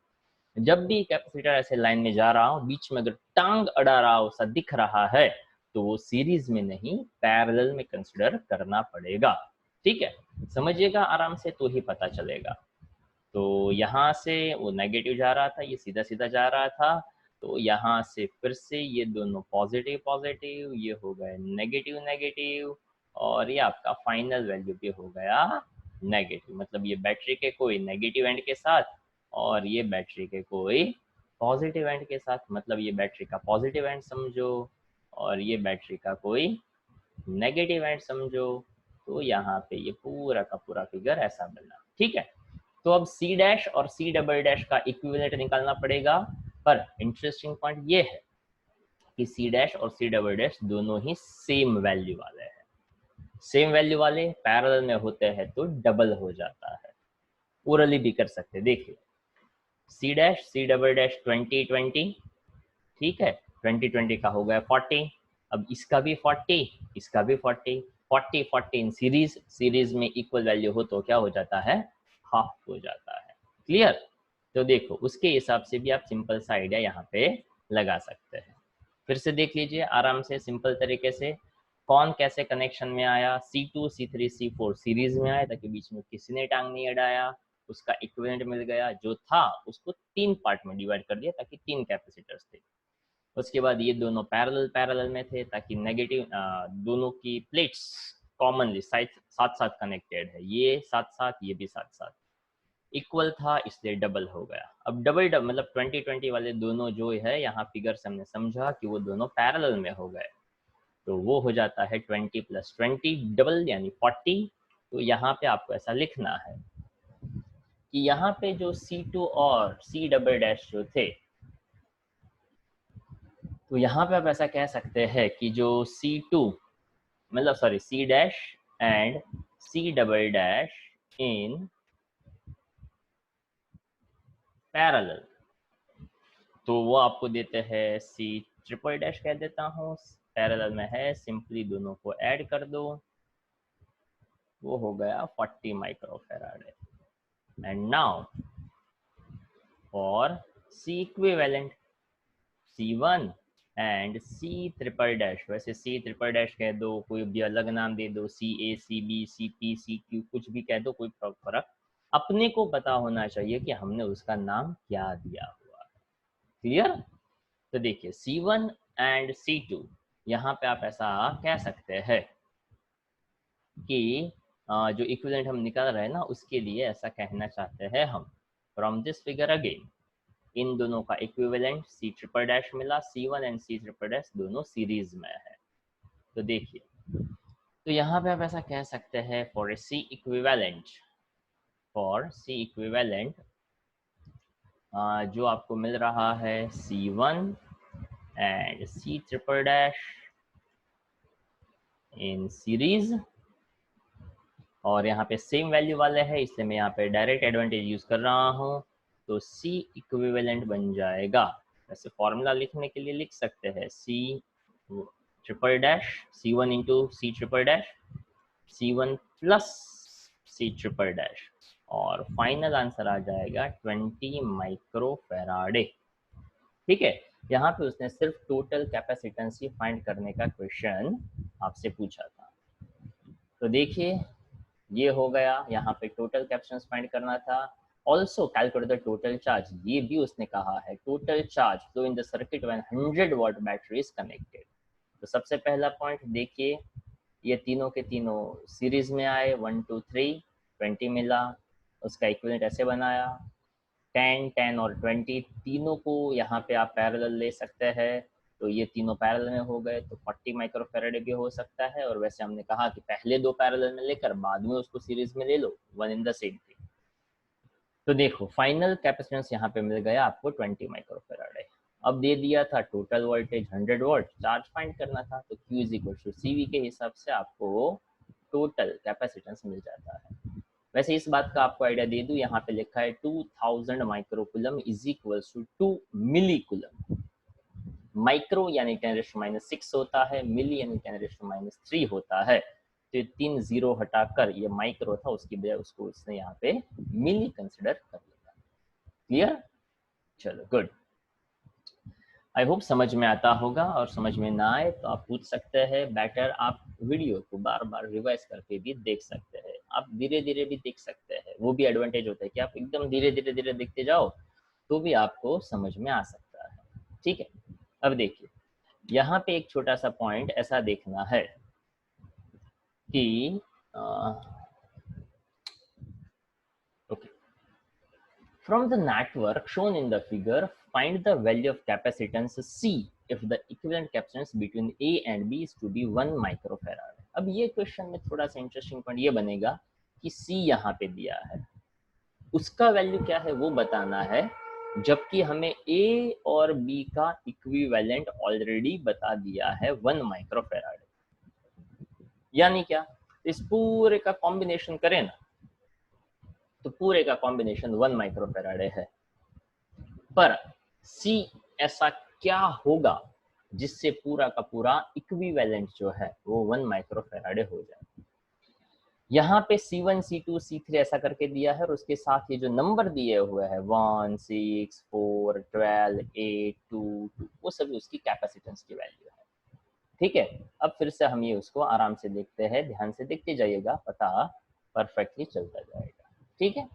जब भी कैपेसिटर ऐसे लाइन में जा रहा हो, बीच में अगर टांग अड़ा रहा हो सा दिख रहा है, तो वो सीरीज में नहीं पैरेलल में कंसिडर करना पड़ेगा। ठीक है, समझिएगा आराम से तो ही पता चलेगा। तो यहाँ से वो नेगेटिव जा रहा था, ये सीधा सीधा जा रहा था, तो यहाँ से फिर से ये दोनों पॉजिटिव पॉजिटिव, ये हो गए नेगेटिव नेगेटिव, और ये आपका फाइनल वैल्यू भी हो गया नेगेटिव। मतलब ये बैटरी के कोई नेगेटिव एंड के साथ और ये बैटरी के कोई पॉजिटिव एंड के साथ, मतलब ये बैटरी का पॉजिटिव एंड समझो और ये बैटरी का कोई नेगेटिव एंड समझो। तो यहाँ पे ये पूरा का पूरा फिगर ऐसा बना। ठीक है, तो अब C डैश और C डबल डैश का इक्विवेलेंट निकालना पड़ेगा, पर इंटरेस्टिंग पॉइंट ये है कि C डैश और C डबल डैश दोनों ही सेम वैल्यू वाले हैं। सेम वैल्यू वाले पैरेलल में होते हैं तो डबल हो जाता है। ओरली भी कर सकते हैं, देखिए C dash C double dash 20 20, ठीक है, 20 20 का हो गया 40, अब इसका भी 40 इसका भी 40 40 40 इन सीरीज में इक्वल वैल्यू हो तो क्या हो जाता है, हाफ हो जाता है। क्लियर, तो देखो उसके हिसाब से भी आप सिंपल सा आइडिया यहाँ पे लगा सकते हैं। फिर से देख लीजिए आराम से सिंपल तरीके से, कौन कैसे कनेक्शन में आया, C2 C3 C4 सीरीज में आया ताकि बीच में किसी ने टांग नहीं अड़ाया, उसका इक्विवेलेंट मिल गया, जो था उसको 3 पार्ट में डिवाइड कर दिया ताकि 3 कैपेसिटर्स थे। उसके बाद ये दोनों पैरेलल में थे ताकि नेगेटिव दोनों की प्लेट्स कॉमनली साथ साथ कनेक्टेड है, ये साथ साथ ये भी साथ साथ इक्वल था, इसलिए डबल हो गया। अब डबल मतलब 20-20 वाले दोनों जो है यहाँ फिगर से हमने समझा कि वो दोनों पैरेलल में हो गए, तो वो हो जाता है 20 + 20 डबल यानी 40। तो यहाँ पे आपको ऐसा लिखना है कि यहाँ पे जो C2 और C डबल डैश जो थे, तो यहाँ पे आप ऐसा कह सकते हैं कि जो C2 मतलब sorry C dash and C double dash in parallel, तो वो आपको देते हैं C ट्रिपल डैश कह देता हूँ, पैरेलल में है, सिंपली दोनों को ऐड कर दो, वो हो गया 40 microfarad. And now for C equivalent C1 and C triple dash, वैसे C ट्रिपल डैश कह दो, कोई भी अलग नाम दे दो, CA CB CP CQ कुछ भी कह दो, कोई फर्क, अपने को पता होना चाहिए कि हमने उसका नाम क्या दिया हुआ है। क्लियर? तो देखिए C1 एंड C2, यहाँ पे आप ऐसा कह सकते हैं कि जो इक्विवेलेंट हम निकाल रहे हैं ना, उसके लिए ऐसा कहना चाहते हैं हम, from this figure again in दोनों का इक्विवेलेंट C ट्रिपल डैश मिला, C1 and C triple dash दोनों सीरीज में है। तो देखिए, तो यहाँ पे आप ऐसा कह सकते हैं फॉर C इक्विवेलेंट जो आपको मिल रहा है C1 and C triple dash in series, और यहाँ पे सेम वैल्यू वाले हैं, इसलिए मैं यहाँ पे डायरेक्ट एडवांटेज यूज कर रहा हूँ, तो C इक्विवेलेंट बन जाएगा। वैसे फॉर्मूला लिखने के लिए लिख सकते हैं C triple dash C1 into C triple dash C1 plus C triple dash, और फाइनल आंसर आ जाएगा 20 माइक्रोफैराडे। ठीक है, यहाँ पे उसने सिर्फ टोटल कैपेसिटेंस ही फाइंड करने का क्वेश्चन आपसे पूछा था। तो देखिए ये हो गया, यहाँ पे टोटल कैपेसिटेंस फाइंड करना था। Also calculate the total charge, ये भी उसने कहा है, total charge flow in the circuit when 100 what battery is connected. तो सबसे पहला पॉइंट देखिए, ये तीनों के तीनों सीरीज में आए, 1 2 3 20 मिला, उसका इक्विवेलेंट ऐसे बनाया, 10 10 और 20 तीनों को यहाँ पे आप पैरेलल ले सकते हैं, तो ये तीनों पैरेलल में हो गए, तो 40 माइक्रोफैराडे भी हो सकता है। और वैसे हमने कहा कि पहले दो पैरेलल में लेकर बाद में उसको सीरीज में ले लो, one in the same thing. तो देखो फाइनल कैपेसिटेंस यहाँ पे मिल गया आपको 20 माइक्रोफैराडे। अब दे दिया था total voltage 100 volt, charge find करना था, तो Q is equal to CV के हिसाब से आपको टोटल कैपेसिटेंस मिल जाता है। वैसे इस बात का आपको आइडिया दे दूं, यहाँ पे लिखा है 2000 microcoulomb is equals to 2 millicoulomb. Micro यानी 10⁻⁶ होता है, मिली यानी 10⁻³ होता है, तो ये 3 जीरो हटाकर ये माइक्रो था, उसकी बजाय उसको उसने यहाँ पे मिली कंसिडर कर लिया। क्लियर? चलो गुड, आई होप समझ में आता होगा, और समझ में ना आए तो आप पूछ सकते हैं, बेटर आप वीडियो को बार बार रिवाइज करके भी देख सकते हैं, आप धीरे धीरे भी देख सकते हैं, वो भी एडवांटेज होता है कि आप एकदम धीरे धीरे देखते जाओ तो भी आपको समझ में आ सकता है। ठीक है, अब देखिए यहाँ पे एक छोटा सा पॉइंट ऐसा देखना है कि okay, from the network shown in the figure, find the value of capacitance C if the equivalent capacitance between A and B is to be 1 microfarad। अब ये क्वेश्चन में थोड़ा सा इंटरेस्टिंग पॉइंट ये बनेगा कि C यहाँ पे दिया है, उसका वैल्यू क्या है वो बताना है, जबकि हमें A और B का इक्विवेलेंट ऑलरेडी बता दिया है 1 माइक्रोफैराड। यानी क्या, इस पूरे का कॉम्बिनेशन करें ना, तो पूरे का कॉम्बिनेशन 1 माइक्रोफैराड है, पर C ऐसा क्या होगा जिससे पूरा का पूरा इक्विवेलेंट जो है वो 1 माइक्रोफैराड हो जाए। यहाँ पे C1 C2 C3 ऐसा करके दिया है, और उसके साथ ये जो नंबर दिए हुए हैं 1 6 4 12 8 2 2, वो सभी उसकी कैपेसिटेंस की वैल्यू है। ठीक है, अब फिर से हम ये उसको आराम से देखते हैं, ध्यान से देखते जाइएगा, पता परफेक्टली चलता जाएगा। ठीक है,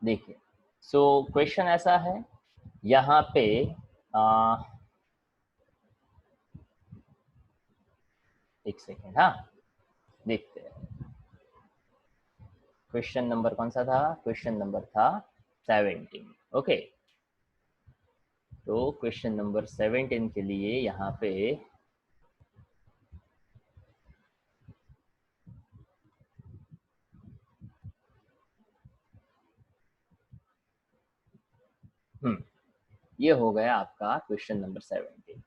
देखिए, सो क्वेश्चन ऐसा है यहाँ पे एक सेकेंड, हाँ देखते हैं क्वेश्चन नंबर कौन सा था। क्वेश्चन नंबर था 17। ओके, तो क्वेश्चन नंबर 17 के लिए यहाँ पे ये हो गया आपका क्वेश्चन नंबर 17।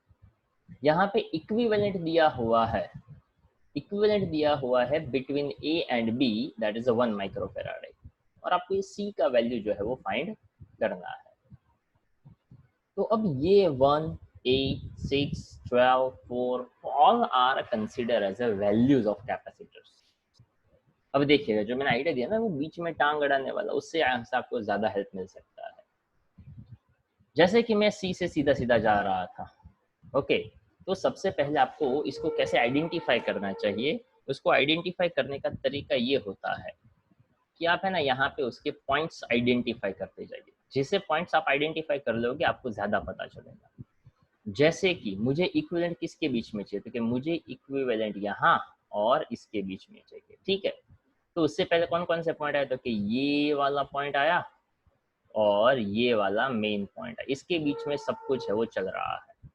यहाँ पे इक्विवेलेंट दिया हुआ है, इक्विवेलेंट दिया हुआ है between A and B, that is 1 microfarad, और आपको ये सी का वैल्यू जो है वो फाइंड करना है। तो अब ये 1, 8, 6, 12, 4 all are consider as a values of capacitors. अब देखिएगा जो मैंने आइडिया दिया ना वो बीच में टांग अड़ाने वाला, उससे आपको ज्यादा हेल्प मिल सकता है। जैसे कि मैं सी से सीधा सीधा जा रहा था, ओके, तो सबसे पहले आपको इसको कैसे आइडेंटिफाई करना चाहिए। उसको आइडेंटिफाई करने का तरीका ये होता है कि आप है ना यहाँ पे उसके पॉइंट्स आइडेंटिफाई करते जाइए। जिससे पॉइंट्स आप आइडेंटिफाई कर लोगे आपको ज्यादा पता चलेगा। जैसे कि मुझे इक्विवेलेंट किसके बीच में चाहिए, तो कि मुझे इक्विवेलेंट यहाँ और इसके बीच में चाहिए, ठीक है। तो उससे पहले कौन कौन से पॉइंट आए, तो कि ये वाला पॉइंट आया और ये वाला मेन पॉइंट है, इसके बीच में सब कुछ है वो चल रहा है।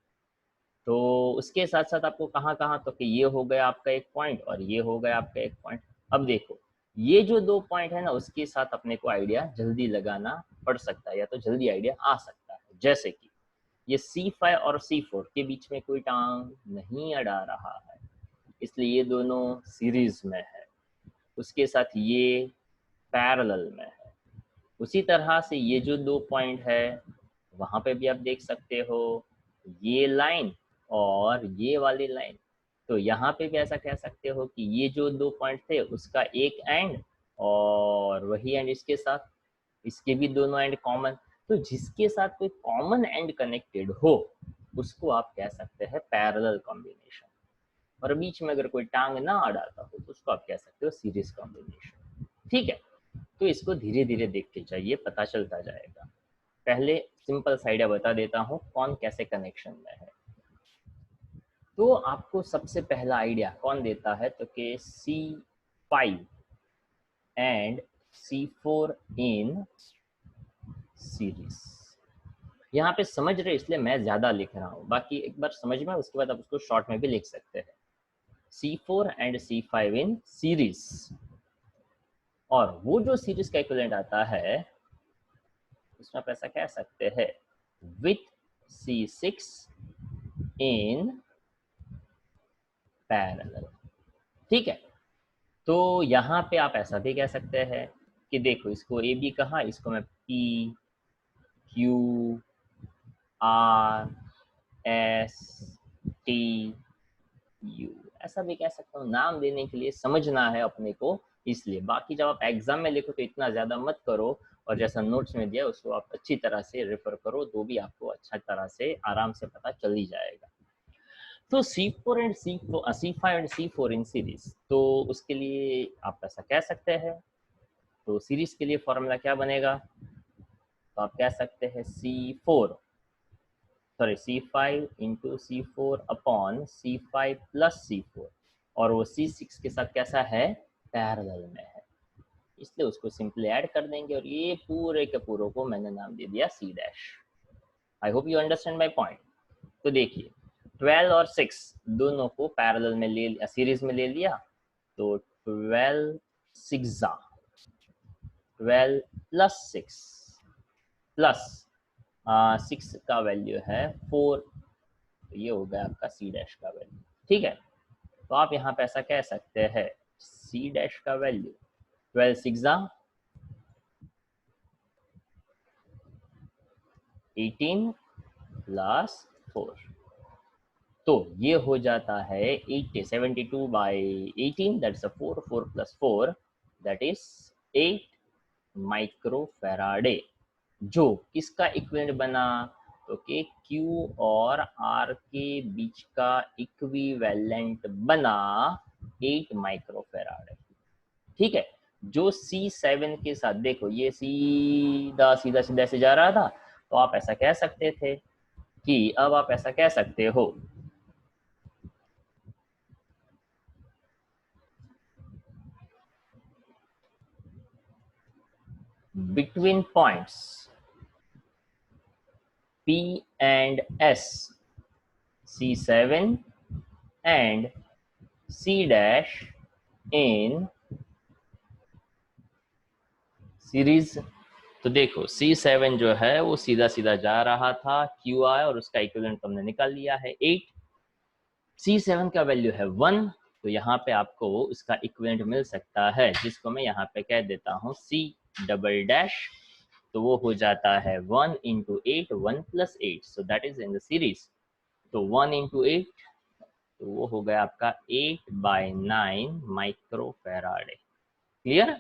तो उसके साथ साथ आपको कहाँ कहाँ, तो कि ये हो गया आपका एक पॉइंट और ये हो गया आपका एक पॉइंट। अब देखो ये जो दो पॉइंट है ना उसके साथ अपने को आइडिया जल्दी लगाना पड़ सकता है या तो जल्दी आइडिया आ सकता है। जैसे कि ये C5 और C4 के बीच में कोई टांग नहीं अड़ा रहा है, इसलिए ये दोनों सीरीज में है। उसके साथ ये पैरेलल में है। उसी तरह से ये जो दो पॉइंट है वहां पे भी आप देख सकते हो ये लाइन और ये वाली लाइन। तो यहाँ पे भी ऐसा कह सकते हो कि ये जो दो पॉइंट थे उसका एक एंड और वही एंड इसके साथ, इसके भी दोनों एंड कॉमन। तो जिसके साथ कोई कॉमन एंड कनेक्टेड हो उसको आप कह सकते हैं पैरेलल कॉम्बिनेशन। और बीच में अगर कोई टांग ना अड़ाता हो तो उसको आप कह सकते हो सीरीज कॉम्बिनेशन, ठीक है। तो इसको धीरे धीरे देखते जाइए, पता चलता जाएगा। पहले सिंपल सा आइडिया बता देता हूँ कौन कैसे कनेक्शन में है। तो आपको सबसे पहला आइडिया कौन देता है, तो कि C5 and C4 in series. यहाँ पे समझ रहे इसलिए मैं ज्यादा लिख रहा हूँ, बाकी एक बार समझ में उसके बाद आप उसको शॉर्ट में भी लिख सकते हैं। C4 and C5 in series, और वो जो सीरीज का इक्विवेलेंट आता है उसमें आप ऐसा कह सकते हैं विथ C6 इन पैरेलल, ठीक है। तो यहाँ पे आप ऐसा भी कह सकते हैं कि देखो इसको ए बी कहा, इसको मैं P Q R S T U ऐसा भी कह सकता हूँ। नाम देने के लिए समझना है अपने को, इसलिए। बाकी जब आप एग्जाम में लिखो तो इतना ज़्यादा मत करो, और जैसा नोट्स में दिया उसको आप अच्छी तरह से रेफर करो, तो भी आपको अच्छा तरह से आराम से पता चल ही जाएगा। तो C4 and C5 and C4 in series, तो उसके लिए आप ऐसा कह सकते हैं। तो सीरीज के लिए फॉर्मूला क्या बनेगा, तो आप कह सकते हैं C5 into C4 upon C5 plus C4, और वो C6 के साथ कैसा है, पैरेलल में है, इसलिए उसको सिंपली ऐड कर देंगे और ये पूरे के पूरे को मैंने नाम दे दिया C dash. I hope you understand my point. तो देखिए 12 और 6 दोनों को पैरेलल में ले लिया, सीरीज में ले लिया, तो 12 सिक्सा 12 प्लस 6 प्लस 6 का वैल्यू है 4, तो ये हो गया आपका C डैश का वैल्यू, ठीक है। तो आप यहाँ पे ऐसा कह सकते हैं C डैश का वैल्यू 12 सिक्सा 18 प्लस 4, तो ये हो जाता है 72 by 18, that's a 4, 4 plus 4 that is 8 microfarad, जो किसका इक्विवेलेंट बना, तो कि Q और R के बीच का इक्विवेलेंट बना 8 माइक्रोफेराडे, ठीक है। जो C7 के साथ, देखो ये सीधा सीधा सीधा से जा रहा था, तो आप ऐसा कह सकते थे कि अब आप ऐसा कह सकते हो between points P and S, C7 and C dash in series. तो देखो C7 जो है वो सीधा सीधा जा रहा था, QI और उसका इक्विवेलेंट हमने निकाल लिया है 8, C7 का वैल्यू है 1, तो यहाँ पे आपको उसका इक्विवेलेंट मिल सकता है, जिसको मैं यहाँ पे कह देता हूँ C डबल डैश, तो वो हो जाता है 1 into 8, 1 plus 8, so that is in the series. तो 1 इंटू 8, तो वो हो गया आपका 8/9 माइक्रो फैराडे। क्लियर?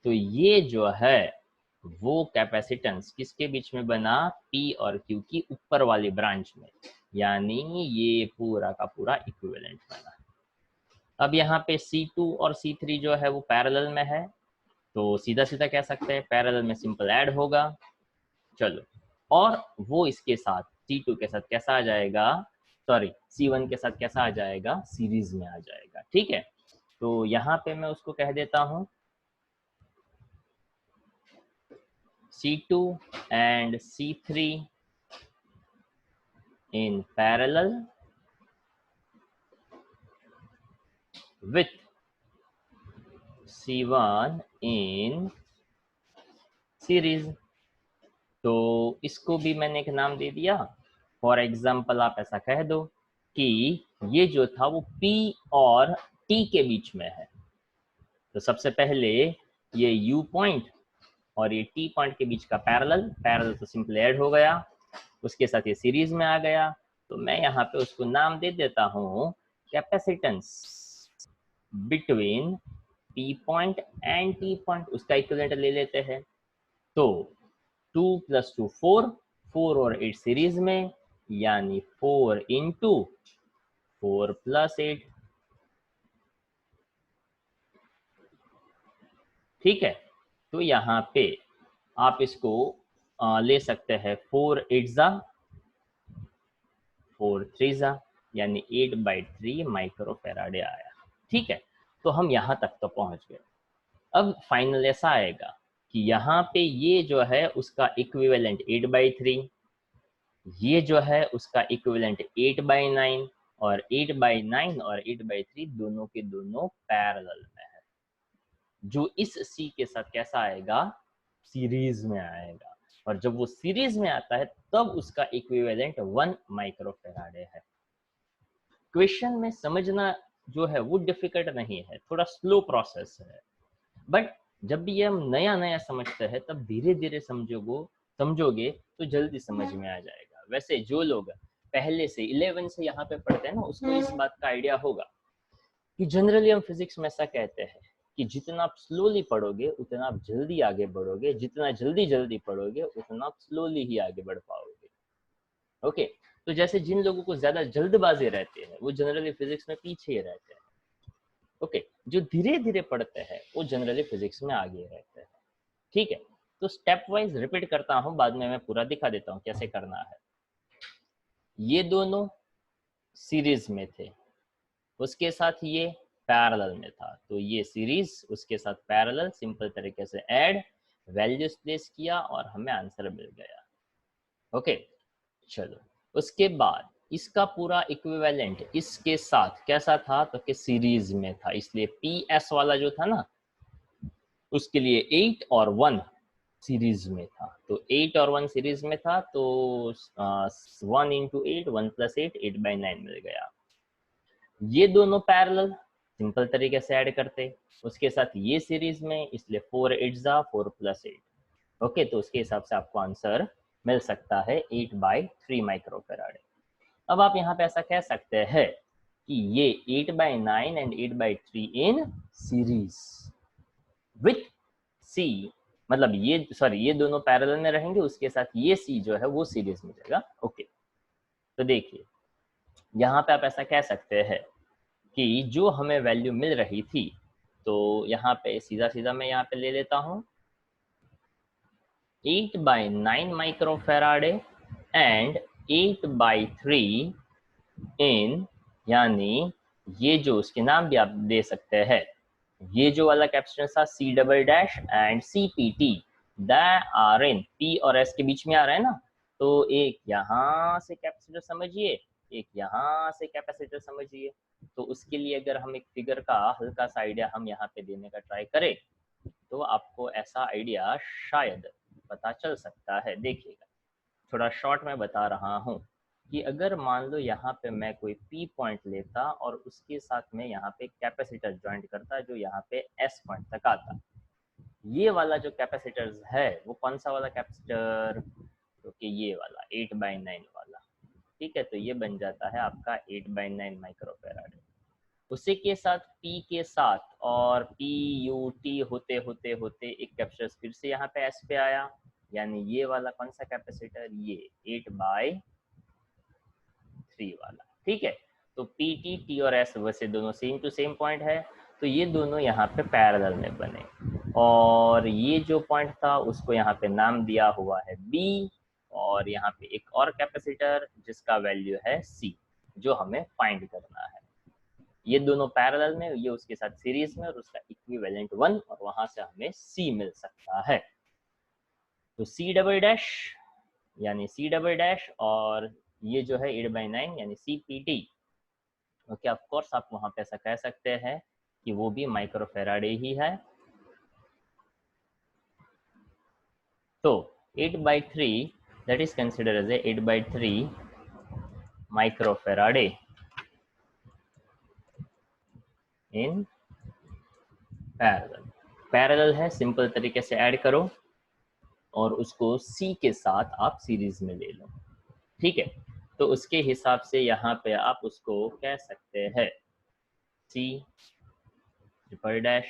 तो ये जो है वो कैपेसिटेंस किसके बीच में बना, P और Q की ऊपर वाली ब्रांच में, यानी ये पूरा का पूरा इक्विवेलेंट बना। अब यहाँ पे C2 और C3 जो है वो पैरेलल में है, तो सीधा सीधा कह सकते हैं पैरेलल में सिंपल ऐड होगा। चलो, और वो इसके साथ C2 के साथ कैसा आ जाएगा, सॉरी C1 के साथ कैसा आ जाएगा, सीरीज में आ जाएगा। ठीक है, तो यहाँ पे मैं उसको कह देता हूँ C2 and C3 in parallel with C1 in series। तो इसको भी मैंने एक नाम दे दिया। फॉर एग्जाम्पल आप ऐसा कह दो कि ये जो था वो P और T के बीच में है। तो सबसे पहले ये U पॉइंट और ये T पॉइंट के बीच का पैरेलल तो सिंपल ऐड हो गया, उसके साथ ये सीरीज में आ गया। तो मैं यहाँ पे उसको नाम दे देता हूँ capacitance between P point and T point, उसका इक्विवेलेंट ले लेते हैं। तो 2 + 2 4, 4 और 8 सीरीज में, यानी 4 इंटू 4 + 8। ठीक है, तो यहाँ पे आप इसको ले सकते हैं 4 8 जा 4 3 जा, यानी 8/3 माइक्रो फैराडे आया। ठीक है, तो हम यहाँ तक तो पहुँच गए। अब फाइनल ऐसा आएगा कि यहाँ पे ये जो है उसका इक्विवेलेंट 8/3, ये जो है उसका इक्विवेलेंट 8/9, और 8/9 और 8/3 दोनों के दोनों पैरेलल में है, जो इस C के साथ कैसा आएगा, सीरीज में आएगा। और जब वो सीरीज में आता है तब उसका इक्विवेलेंट 1 माइक्रो फैराडे है। क्वेश्चन में समझना जो है वो डिफिकल्ट नहीं है, थोड़ा स्लो प्रोसेस है, बट जब भी ये हम नया नया समझते हैं तब धीरे धीरे समझोगे तो जल्दी समझ में आ जाएगा। वैसे जो लोग पहले से 11 से यहाँ पे पढ़ते हैं ना, उसको इस बात का आइडिया होगा कि जनरली हम फिजिक्स में ऐसा कहते हैं कि जितना आप स्लोली पढ़ोगे उतना आप जल्दी आगे बढ़ोगे, जितना जल्दी जल्दी पढ़ोगे उतना आप स्लोली ही आगे बढ़ पाओगे। ओके, तो जैसे जिन लोगों को ज्यादा जल्दबाजी रहती है वो जनरली फिजिक्स में पीछे ही रहते हैं। ओके, जो धीरे धीरे पढ़ते हैं वो जनरली फिजिक्स में आगे रहते हैं। ठीक है, तो स्टेप वाइज रिपीट करता हूँ, बाद में मैं पूरा दिखा देता हूँ कैसे करना है। ये दोनों सीरीज में थे, उसके साथ ये पैरेलल में था, तो ये सीरीज उसके साथ पैरेलल, सिंपल तरीके से ऐड, वैल्यूज प्लेस किया और हमें आंसर मिल गया। ओके, चलो उसके बाद इसका पूरा इक्विवेलेंट इसके साथ कैसा था, तो कि सीरीज में था, इसलिए PS वाला जो था ना उसके लिए 8 और 1 सीरीज में था, तो 8 और 1 सीरीज में था, तो 1 इंटू 8, 1 + 8, 8/9 मिल गया। ये दोनों पैरेलल सिंपल तरीके से ऐड करते, उसके साथ ये सीरीज में, इसलिए 4 8 जा 4 + 8। ओके, तो उसके हिसाब से आपको आंसर मिल सकता है 8/3 माइक्रो फैराडे। अब आप यहाँ पे ऐसा कह सकते हैं कि ये 8/9 and 8/3 in series with C, मतलब ये दोनों पैरेलल में रहेंगे, उसके साथ ये C जो है वो सीरीज में जाएगा। ओके, तो देखिए यहाँ पे आप ऐसा कह सकते हैं कि जो हमें वैल्यू मिल रही थी, तो यहाँ पे सीधा सीधा मैं यहाँ पे ले लेता हूँ 8/9 माइक्रोफेराडे एंड 8/3 इन, यानी ये जो उसके नाम भी आप दे सकते हैं, ये जो वाला कैपेसिटेंस था C double dash and CPT, the are in P और S के बीच में आ रहा है ना, तो एक यहाँ से कैपेसिटर समझिए, एक यहाँ से कैपेसिटर समझिए। तो उसके लिए अगर हम एक फिगर का हल्का सा आइडिया हम यहाँ पे देने का ट्राई करें तो आपको ऐसा आइडिया शायद पता चल सकता है। देखिएगा, थोड़ा शॉर्ट में बता रहा हूँ कि अगर मान लो यहाँ पे मैं कोई P पॉइंट लेता और उसके साथ में यहाँ पे कैपेसिटर ज्वाइंट करता जो यहाँ पे S पॉइंट तक आता, ये वाला जो कैपेसिटर है वो कौन सा वाला कैपेसिटर, क्योंकि ये वाला 8/9 वाला, ठीक है। तो ये बन जाता है आपका 8/9 माइक्रोफेराड। उसी के साथ P के साथ और PUT होते होते होते एक कैपेसिटर फिर से यहाँ पे S पे आया, यानी ये वाला कौन सा कैपेसिटर, ये 8/3 वाला, ठीक है। तो PT, T और S वैसे दोनों सेम टू सेम पॉइंट है, तो ये दोनों यहाँ पे पैरेलल में बने, और ये जो पॉइंट था उसको यहाँ पे नाम दिया हुआ है B, और यहाँ पे एक और कैपेसिटर जिसका वैल्यू है C, जो हमें फाइंड करना है। ये दोनों पैरेलल में, ये उसके साथ सीरीज में, और उसका इक्विवेलेंट 1, और वहां से हमें C मिल सकता है। तो C डबल डैश यानी C डबल डैश, और ये जो है 8/9 यानी CPT, ओके। ऑफ कोर्स आप वहां पे ऐसा कह सकते हैं कि वो भी माइक्रोफेराडे ही है। तो 8/3 that is considered as a 8/3 microfarad in parallel. Parallel है, सिंपल तरीके से ऐड करो और उसको C के साथ आप सीरीज में ले लो, ठीक है। तो उसके हिसाब से यहाँ पे आप उसको कह सकते हैं C triple dash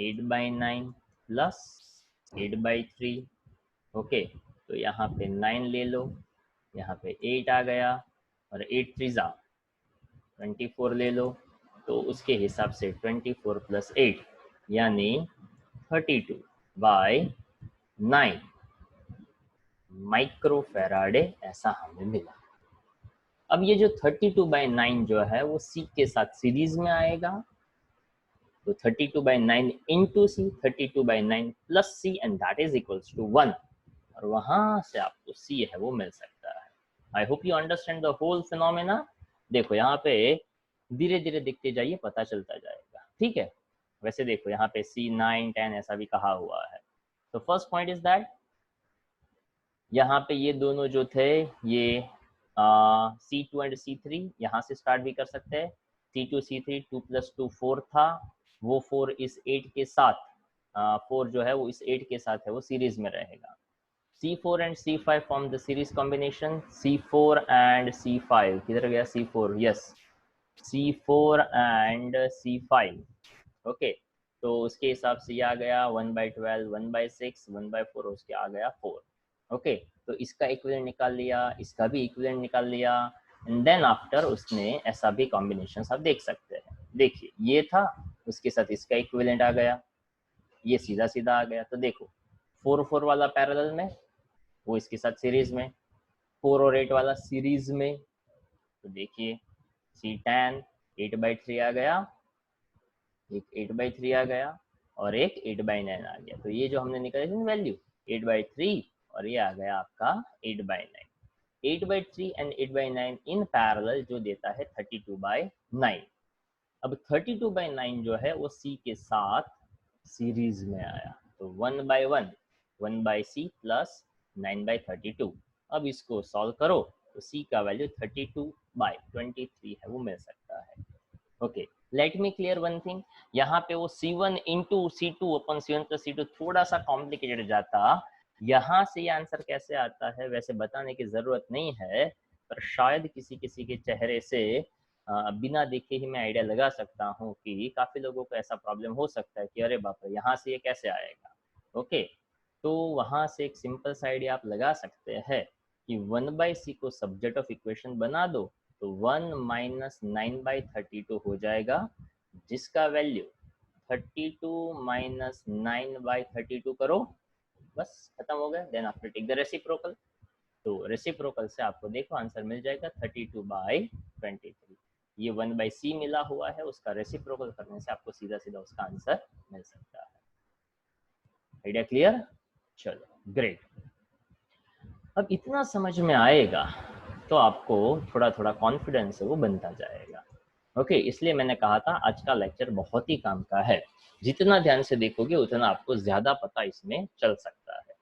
8/9 plus 8/3, okay. तो यहाँ पे 9 ले लो, यहाँ पे 8 आ गया, और 8 3 24 ले लो, तो उसके हिसाब से 24 + 8 यानी 32/9 माइक्रोफेराडे ऐसा हमें मिला। अब ये जो 32/9 जो है वो C के साथ सीरीज में आएगा, तो 32/9 into C, 32/9 plus C, and that is equals to 1, और वहां से आपको C है वो मिल सकता है। I hope you understand the whole phenomena. देखो यहाँ पे धीरे धीरे दिखते जाइए, पता चलता जाएगा, ठीक है। वैसे देखो यहाँ पे C 9 10 ऐसा भी कहा हुआ है। तो फर्स्ट पॉइंट इज दैट यहाँ पे ये दोनों जो थे ये C2 एंड C3 यहाँ से स्टार्ट भी कर सकते हैं। C2 C3 2 + 2 4 था, वो 4 इस 8 के साथ 4 जो है वो इस 8 के साथ है, वो सीरीज में रहेगा। C4 and C5 form the series combination. C4 and C5 किधर गया C4, yes C4 and C5, okay. तो उसके हिसाब से ये आ गया 1/12 1/6 1/4, उसके आ गया 4, ओके। तो इसका इक्विवेलेंट निकाल लिया, इसका भी इक्विवेलेंट निकाल लिया, एंड देन आफ्टर उसने ऐसा भी कॉम्बिनेशन आप देख सकते हैं। देखिए ये था, उसके साथ इसका इक्विवेलेंट आ गया, ये सीधा सीधा आ गया। तो देखो 4 वाला पैरेलल में, वो इसके साथ सीरीज में, 4 और 8 वाला सीरीज में। तो देखिए C10 8/3 आ गया, एक 8/3 आ गया, और एक 8/9 आ गया। तो ये जो हमने निकाली थी वैल्यू 8/3, और ये आ गया आपका 8/9। 8/3 एंड 8/9 इन पैरेलल जो देता है 32/9। अब 32/9 जो है वो C के साथ सीरीज में आया, तो 1/1 1/C प्लस 9/32। अब इसको सॉल्व करो तो C का वैल्यू 32/23 है वो मिल सकता है, okay. Let me clear one thing, यहाँ पे वो C1 इंटू C2 अपन C1 + C2 थोड़ा सा कॉम्प्लिकेटेड जाता, यहाँ से ये आंसर कैसे आता है वैसे बताने की जरूरत नहीं है, पर शायद किसी किसी के चेहरे से बिना देखे ही मैं आइडिया लगा सकता हूँ कि काफी लोगों को ऐसा प्रॉब्लम हो सकता है कि अरे बाप रे यहाँ से ये कैसे आएगा, ओके। तो वहां से एक सिंपल सा आइडिया आप लगा सकते हैं कि 1/C को सब्जेक्ट ऑफ इक्वेशन बना दो, तो 1 - 9/32 हो जाएगा, जिसका वैल्यू 32 माइनस 9/32 करो, बस खत्म हो गया। Then after take the reciprocal, तो रेसिप्रोकल से आपको देखो आंसर मिल जाएगा 32/23। ये 1/c मिला हुआ है, उसका रेसिप्रोकल करने से आपको सीधा सीधा उसका आंसर मिल सकता है। Idea clear? चलो ग्रेट। अब इतना समझ में आएगा तो आपको थोड़ा थोड़ा कॉन्फिडेंस है वो बनता जाएगा। ओके, इसलिए मैंने कहा था आज का लेक्चर बहुत ही काम का है। जितना ध्यान से देखोगे उतना आपको ज्यादा पता इसमें चल सकता है।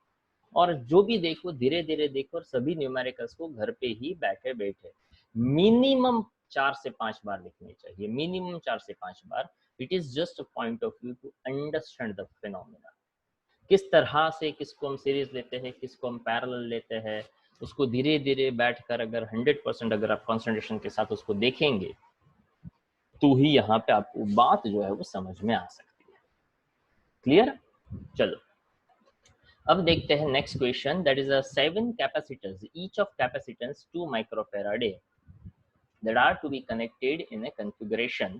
और जो भी देखो धीरे धीरे देखो, और सभी न्यूमेरिकल्स को घर पे ही बैठे बैठे मिनिमम 4 से 5 बार लिखने चाहिए, मिनिमम 4 से 5 बार। It is just a point of view to understand the phenomena. किस तरह से किसको हम सीरीज लेते हैं, किसको हम पैरेलल लेते हैं, उसको धीरे धीरे बैठकर अगर 100% अगर आप कंसंट्रेशन के साथ उसको देखेंगे तो ही यहाँ पे आपको बात जो है वो समझ में आ सकती है। क्लियर? चलो अब देखते हैं next question, that is 7 capacitors, each of capacitance 2 माइक्रोफैराडे that are to be connected in a configuration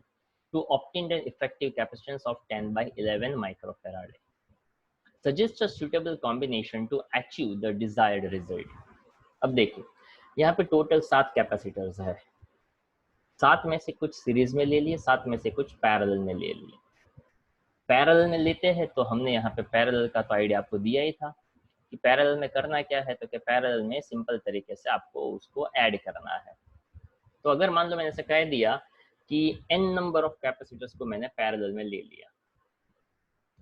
to obtain an effective capacitance of 10/11 microfarad. Suggest a suitable combination to achieve the desired result. अब देखो यहाँ पे total 7 capacitors है, 7 में से कुछ series में ले लिए, 7 में से कुछ पैरेलल में ले लिए। पैरेलल में लेते हैं तो हमने यहाँ पे पैरेलल का तो आइडिया आपको दिया ही था कि पैरेलल में करना क्या है, तो कि पैरेलल में सिंपल तरीके से आपको उसको ऐड करना है। तो अगर मान लो मैंने ऐसे कह दिया कि n नंबर ऑफ कैपेसिटर्स को मैंने पैरेलल में ले लिया,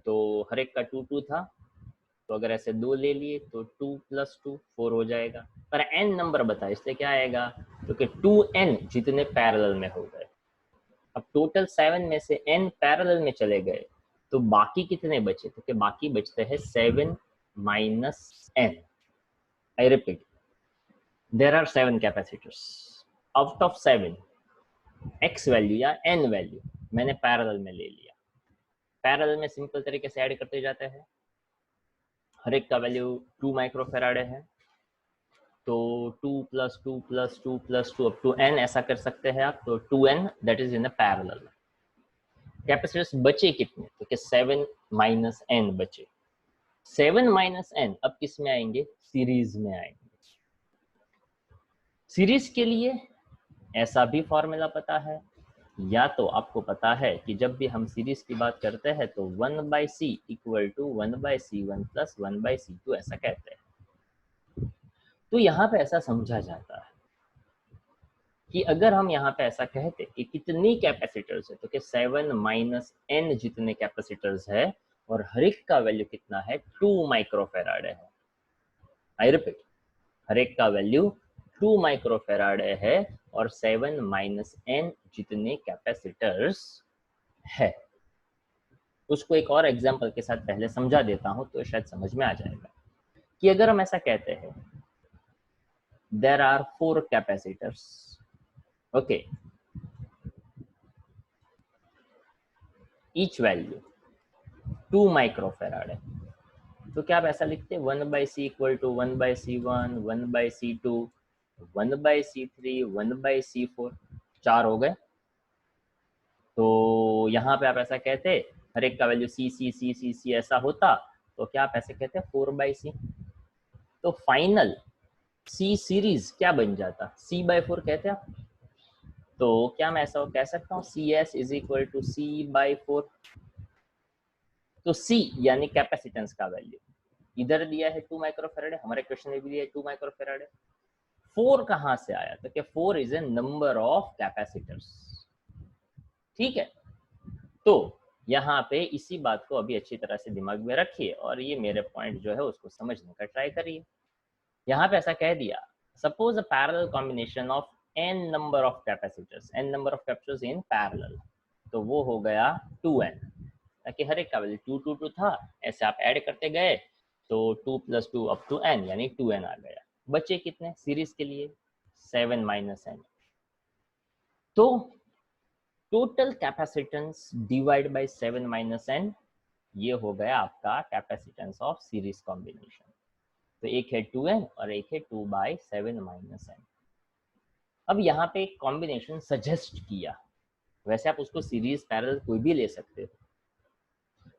तो हर एक का 2 था, तो अगर ऐसे 2 ले लिए तो 2 + 2 4 हो जाएगा। पर n नंबर बता, इसलिए क्या आएगा, तो कि 2n जितने पैरेलल में हो गए। अब टोटल 7 में से n पैरेलल में चले गए तो बाकी कितने बचे, तो कि बाकी बचते हैं 7 - n। I repeat, there are 7 capacitors, out of 7 x value या n वैल्यू मैंने पैरेलल में ले लिया। पैरेलल में सिंपल तरीके से ऐड करते जाते हैं, हर एक का वैल्यू 2 माइक्रोफैराड है, तो 2 + 2 + 2 + 2 अप टू n ऐसा कर सकते हैं आप, तो 2n that is in a parallel. Capacitors बचे कितने, तो कि 7 - n बचे। 7 - n अब किस में आएंगे, सीरीज में आएंगे। सीरीज के लिए ऐसा भी फॉर्मूला पता है, या तो आपको पता है कि जब भी हम सीरीज की बात करते हैं तो 1/c = 1/c1 + 1/c2 ऐसा कहते हैं। तो यहाँ पे ऐसा समझा जाता है कि अगर हम यहाँ पे ऐसा कहते कि कितनी कैपेसिटर्स है, तो कि 7 - n जितने कैपेसिटर्स है और हर एक का वैल्यू कितना है, 2 माइक्रोफैराड है। आई रिपीट, हर एक का वैल्यू 2 माइक्रोफैराड है और 7 - n जितने कैपेसिटर्स है। उसको एक और एग्जांपल के साथ पहले समझा देता हूं तो शायद समझ में आ जाएगा कि अगर हम ऐसा कहते हैं there are 4 capacitors, okay, each value 2 microfarad है, तो क्या आप ऐसा लिखते हैं 1/c = 1/c1 1/c2 1/c3 1/c4, 4 हो गए। तो यहाँ पे आप ऐसा कहते हर एक का वैल्यू सी सी सी सी सी ऐसा होता, तो क्या आप ऐसे कहते हैं 4/c। तो फाइनल सी सीरीज क्या बन जाता, c/4 कहते हैं आप। तो क्या मैं ऐसा कह सकता हूँ CS = c/4। तो C यानी कैपेसिटेंस का वैल्यू इधर दिया है 2 माइक्रोफैराड, हमारे क्वेश्चन में भी दिया है 2 माइक्रोफैराड। 4 कहाँ से आया, तो क्या 4 is a number of capacitors. ठीक है, तो यहाँ पे इसी बात को अभी अच्छी तरह से दिमाग में रखिए और ये मेरे पॉइंट जो है उसको समझने का ट्राई करिए। यहाँ पे ऐसा कह दिया, suppose a parallel combination of n number of capacitors, n number of capacitors in parallel, तो वो हो गया 2n, ताकि हर एक का वैल्यू 2 2 2 था, ऐसे आप ऐड करते गए तो 2 + 2 अप टू n यानी 2n आ गया। बचे कितने सीरीज के लिए, 7 - n। तो total capacitance divide by 7 - n, ये हो गया आपका कैपेसिटेंस ऑफ सीरीज कॉम्बिनेशन। तो एक है 2n और एक है 2/7 - n। अब यहाँ पे एक कॉम्बिनेशन सजेस्ट किया, वैसे आप उसको सीरीज पैरेलल कोई भी ले सकते हो,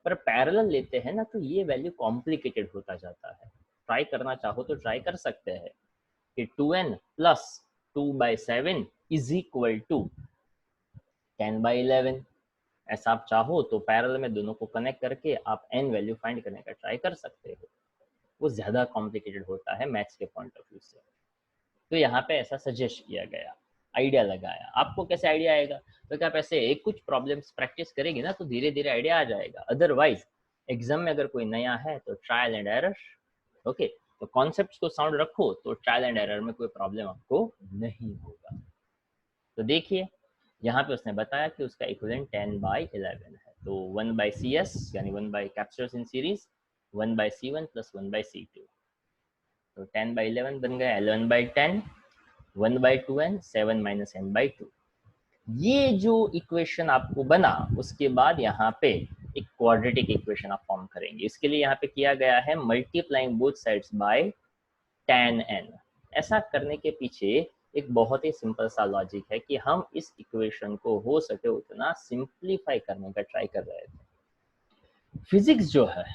पर पैरेलल लेते हैं ना तो ये वैल्यू कॉम्प्लिकेटेड होता जाता है। ट्राई करना चाहो तो ट्राई कर सकते हैं कि 2n plus 2/7 is equal to 10/11। ऐसा आप चाहो तो पैरेलल में दोनों को कनेक्ट करके आप n वैल्यू फाइंड करने का ट्राई कर सकते हो। वो ज़्यादा कॉम्प्लिकेटेड होता है मैथ्स के पॉइंट ऑफ व्यू से, तो यहाँ पे ऐसा सजेस्ट किया गया, आइडिया लगाया। आपको कैसे आइडिया आएगा? तो क्या आप ऐसे एक कुछ प्रॉब्लम्स प्रैक्टिस करेंगे ना तो धीरे धीरे आइडिया आ जाएगा। अदरवाइज एग्जाम में अगर कोई नया है तो ट्रायल एंड एरर। ओके, तो कॉन्सेप्ट्स को साउंड रखो तो ट्रायल एंड एरर में कोई प्रॉब्लम आपको नहीं होगा। तो देखिए यहाँ पे उसने बताया कि उसका इक्विवेलेंट 10/11 है, तो 1/CS यानी 1 captures in series, 1/C1 plus 1/C2, तो 10/11 बन गया 11/10, 1/2n 7 माइनस n/2। ये जो इक्वेशन आपको बना उसके बाद यहाँ पे एक क्वाड्रेटिक इक्वेशन आप फॉर्म करेंगे। इसके लिए यहाँ पे किया गया है multiplying both sides by tan n। ऐसा करने के पीछे एक बहुत ही सिंपल सा लॉजिक है कि हम इस इक्वेशन को हो सके उतना सिंप्लीफाई करने का ट्राई कर रहे थे। फिजिक्स जो है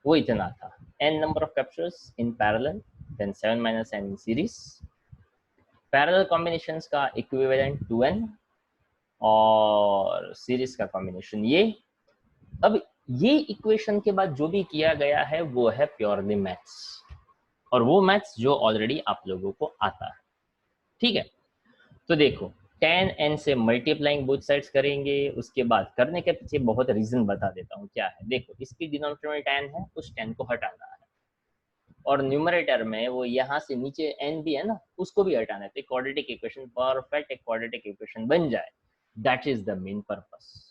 वो इतना था, n number of capacitors in parallel then 7 minus n in series, parallel combinations का इक्विवेलेंट 2n और सीरीज का कॉम्बिनेशन ये। अब ये इक्वेशन के बाद जो भी किया गया है वो है प्योरली मैथ्स, और वो मैथ्स जो ऑलरेडी आप लोगों को आता है। ठीक है, तो देखो tan n से मल्टीप्लाइंग बोथ साइड्स करेंगे, उसके बाद करने के पीछे बहुत रीजन बता देता हूँ क्या है। देखो इसकी डिनोमिनेटर में tan है, उस tan को हटाना है, और न्यूमरेटर में वो यहाँ से नीचे n भी है ना उसको भी हटाना है, तो क्वाड्रेटिक इक्वेशन परफेक्ट एक क्वाड्रेटिक इक्वेशन बन जाए। That is the main purpose.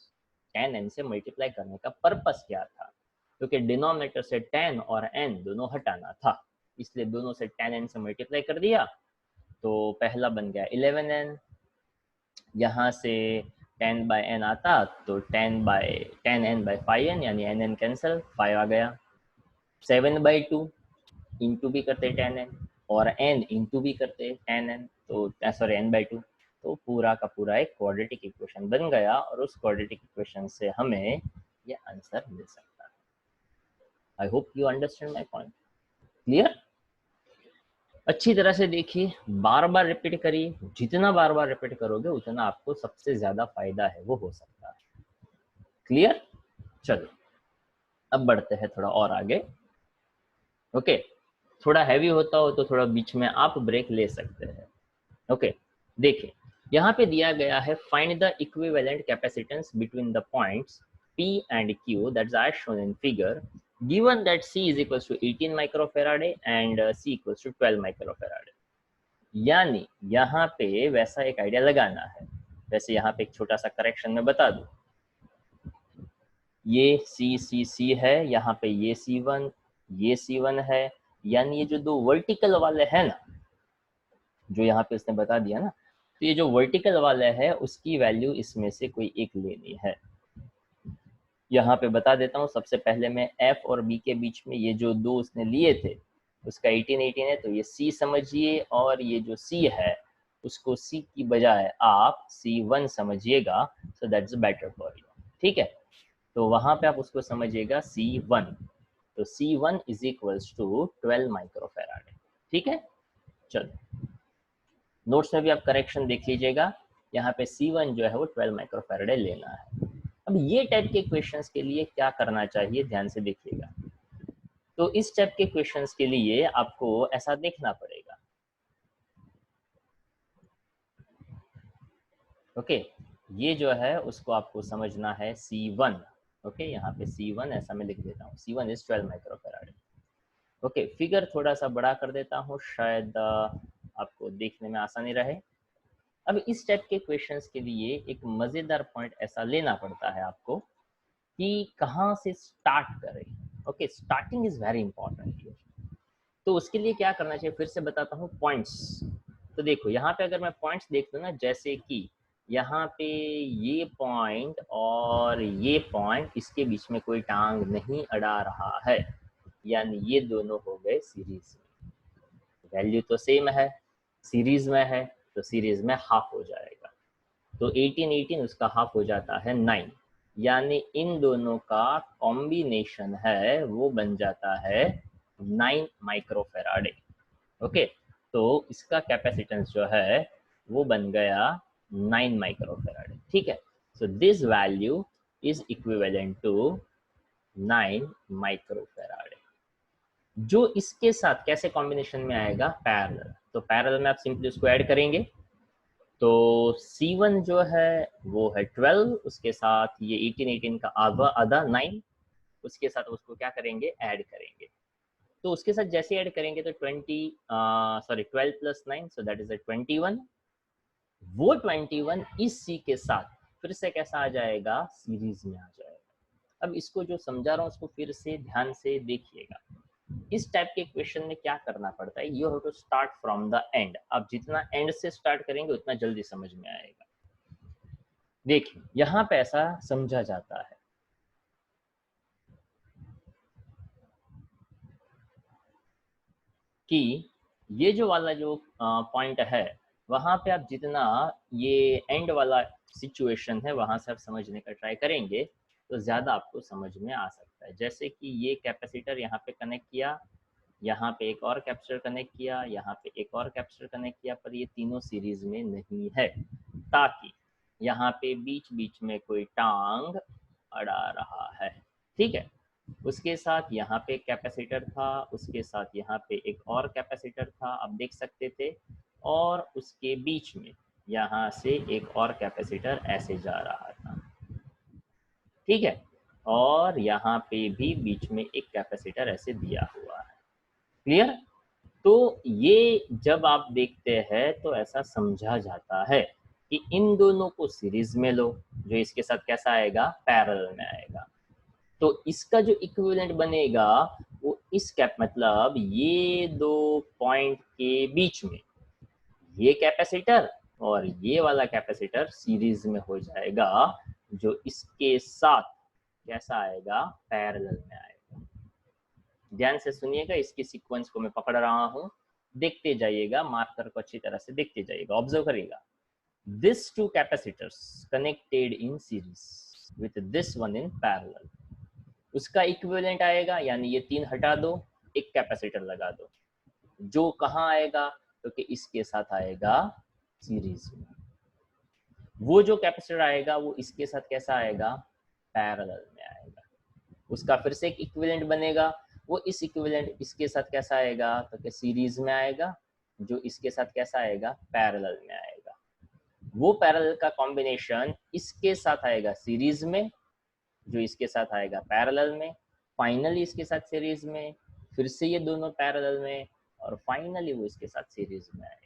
tan n से मल्टीप्लाई करने का पर्पस क्या था? क्योंकि डिनोमिनेटर से tan और n दोनों हटाना था, इसलिए दोनों से tan n से मल्टीप्लाई कर दिया, तो पहला बन गया 11n। यहाँ से 10/n आता तो 10n/5n यानी n कैंसिल, 5 आ गया। 7/2 इंटू भी करते 10n और n इंटू भी करते 10n, तो सॉरी n/2, तो पूरा का पूरा एक क्वाड्रेटिक इक्वेशन बन गया, और उस क्वाड्रेटिक इक्वेशन से हमें ये आंसर मिल सकता है। I hope you understand my point. Clear? अच्छी तरह से देखिए, बार बार रिपीट करिए, जितना बार बार रिपीट करोगे उतना आपको सबसे ज्यादा फायदा है वो हो सकता है। क्लियर? चलो अब बढ़ते हैं थोड़ा और आगे। ओके, थोड़ा हैवी होता हो तो थोड़ा बीच में आप ब्रेक ले सकते हैं। ओके, देखिए यहाँ पे दिया गया है find the equivalent capacitance between the points P and Q that's as shown in figure, given that C is equals to 18 microfarad and C equals to 12 microfarad। यानी यहाँ पे वैसा एक आइडिया लगाना है। वैसे यहाँ पे एक छोटा सा करेक्शन में बता दूं, ये C है, यहाँ पे ये C1 है, यानी ये जो दो वर्टिकल वाले हैं ना, जो यहाँ पे उसने बता दिया ना, तो ये जो वर्टिकल वाला है उसकी वैल्यू इसमें से कोई एक लेनी है। यहाँ पे बता देता हूँ, सबसे पहले मैं F और B के बीच में ये जो दो उसने लिए थे उसका 18 है, तो ये C समझिए, और ये जो C है उसको C की बजाय आप C1 समझिएगा, so that's better for you. ठीक है, तो वहाँ पे आप उसको समझिएगा C1, तो C1 is equals to 12 microfarad. ठीक है, चलो नोट्स में भी आप करेक्शन देख लीजिएगा, यहाँ पे C1 जो है वो 12 माइक्रोफैराड लेना है। अब ये टाइप के क्वेश्चंस के लिए क्या करना चाहिए, ध्यान से देखिएगा। तो इस टाइप के क्वेश्चंस के लिए आपको ऐसा देखना पड़ेगा। ओके, ये जो है उसको आपको समझना है C1। ओके, यहाँ पे C1 ऐसा मैं लिख देता हूँ, C1 is 12 microfarad. Okay, figure थोड़ा सा बड़ा कर देता हूँ, शायद आपको देखने में आसानी रहे। अब इस टाइप के क्वेश्चंस के लिए एक मजेदार पॉइंट ऐसा लेना पड़ता है आपको कि कहाँ से स्टार्ट करें। Okay, starting is very important. तो उसके लिए क्या करना चाहिए फिर से बताता हूँ, पॉइंट्स। तो देखो यहाँ पे अगर मैं पॉइंट्स देख लूँ ना, जैसे कि यहाँ पे ये पॉइंट और ये पॉइंट, इसके बीच में कोई टांग नहीं अड़ा रहा है, यानी ये दोनों हो गए सीरीज में। वैल्यू तो सेम है, सीरीज में है, तो सीरीज में हाफ हो जाएगा। तो 18 18 उसका हाफ हो जाता है 9, यानी इन दोनों का कॉम्बिनेशन है वो बन जाता है 9 माइक्रोफेराडे। ओके, तो इसका कैपेसिटेंस जो है वो बन गया 9 माइक्रोफेराडे। ठीक है, so this value is equivalent to 9 microfarad. जो इसके साथ कैसे कॉम्बिनेशन में आएगा, पैरेलल। तो पैरेलल में आप सिंपली उसको ऐड करेंगे, तो C1 जो है वो है 12, उसके साथ ये 18 18 का आधा 9, उसके साथ उसको क्या करेंगे, ऐड करेंगे। तो उसके साथ जैसे ऐड करेंगे तो 12 प्लस 9, सो दैट इज 21। वो 21 इस C के साथ फिर से कैसा आ जाएगा, सीरीज में आ जाएगा। अब इसको जो समझा रहा हूँ उसको फिर से ध्यान से देखिएगा। इस टाइप के क्वेश्चन में क्या करना पड़ता है, you have to start from the end. आप जितना एंड से स्टार्ट करेंगे उतना जल्दी समझ में आएगा। देखिए यहाँ पे ऐसा समझा जाता है कि ये जो वाला जो पॉइंट है वहां पे आप जितना ये एंड वाला सिचुएशन है वहां से आप समझने का ट्राई करेंगे तो ज़्यादा आपको समझ में आ सकता है। जैसे कि ये कैपेसिटर यहाँ पे कनेक्ट किया, यहाँ पे एक और कैपेसिटर कनेक्ट किया, यहाँ पे एक और कैपेसिटर कनेक्ट किया, पर ये तीनों सीरीज में नहीं है, ताकि यहाँ पे बीच बीच में कोई टांग अड़ा रहा है। ठीक है, उसके साथ यहाँ पे एक कैपेसिटर था, उसके साथ यहाँ पे एक और कैपेसिटर था, आप देख सकते थे, और उसके बीच में यहाँ से एक और कैपेसिटर ऐसे जा रहा था। ठीक है, और यहाँ पे भी बीच में एक कैपेसिटर ऐसे दिया हुआ है। क्लियर? तो ये जब आप देखते हैं तो ऐसा समझा जाता है कि इन दोनों को सीरीज में लो, जो इसके साथ कैसा आएगा, पैरेलल में आएगा। तो इसका जो इक्विवेलेंट बनेगा वो इस कैप, मतलब ये दो पॉइंट के बीच में ये कैपेसिटर और ये वाला कैपेसिटर सीरीज में हो जाएगा, जो इसके साथ कैसा आएगा, पैरेलल में आएगा। ध्यान से सुनिएगा, इसकी सीक्वेंस को मैं पकड़ रहा हूँ, देखते जाइएगा, मार्कर को अच्छी तरह से देखते जाइएगा, ऑब्जर्व करिएगा। This two capacitors connected in series with this one in parallel, उसका इक्विवेलेंट आएगा, यानी ये 3 हटा दो, एक कैपेसिटर लगा दो, जो कहाँ आएगा, क्योंकि तो इसके साथ आएगा सीरीज में। वो जो कैपेसिटर आएगा वो इसके साथ कैसा आएगा, पैरेलल में आएगा। उसका फिर से एक इक्विवेलेंट बनेगा, वो इस इक्विवेलेंट इसके साथ कैसा आएगा, तो सीरीज में आएगा, जो इसके साथ कैसा आएगा, पैरेलल में आएगा। वो पैरेलल का कॉम्बिनेशन इसके साथ आएगा सीरीज में, जो इसके साथ आएगा पैरेलल में, फाइनली इसके साथ सीरीज में, फिर से ये दोनों पैरेलल में, और फाइनली वो इसके साथ सीरीज में आएगा।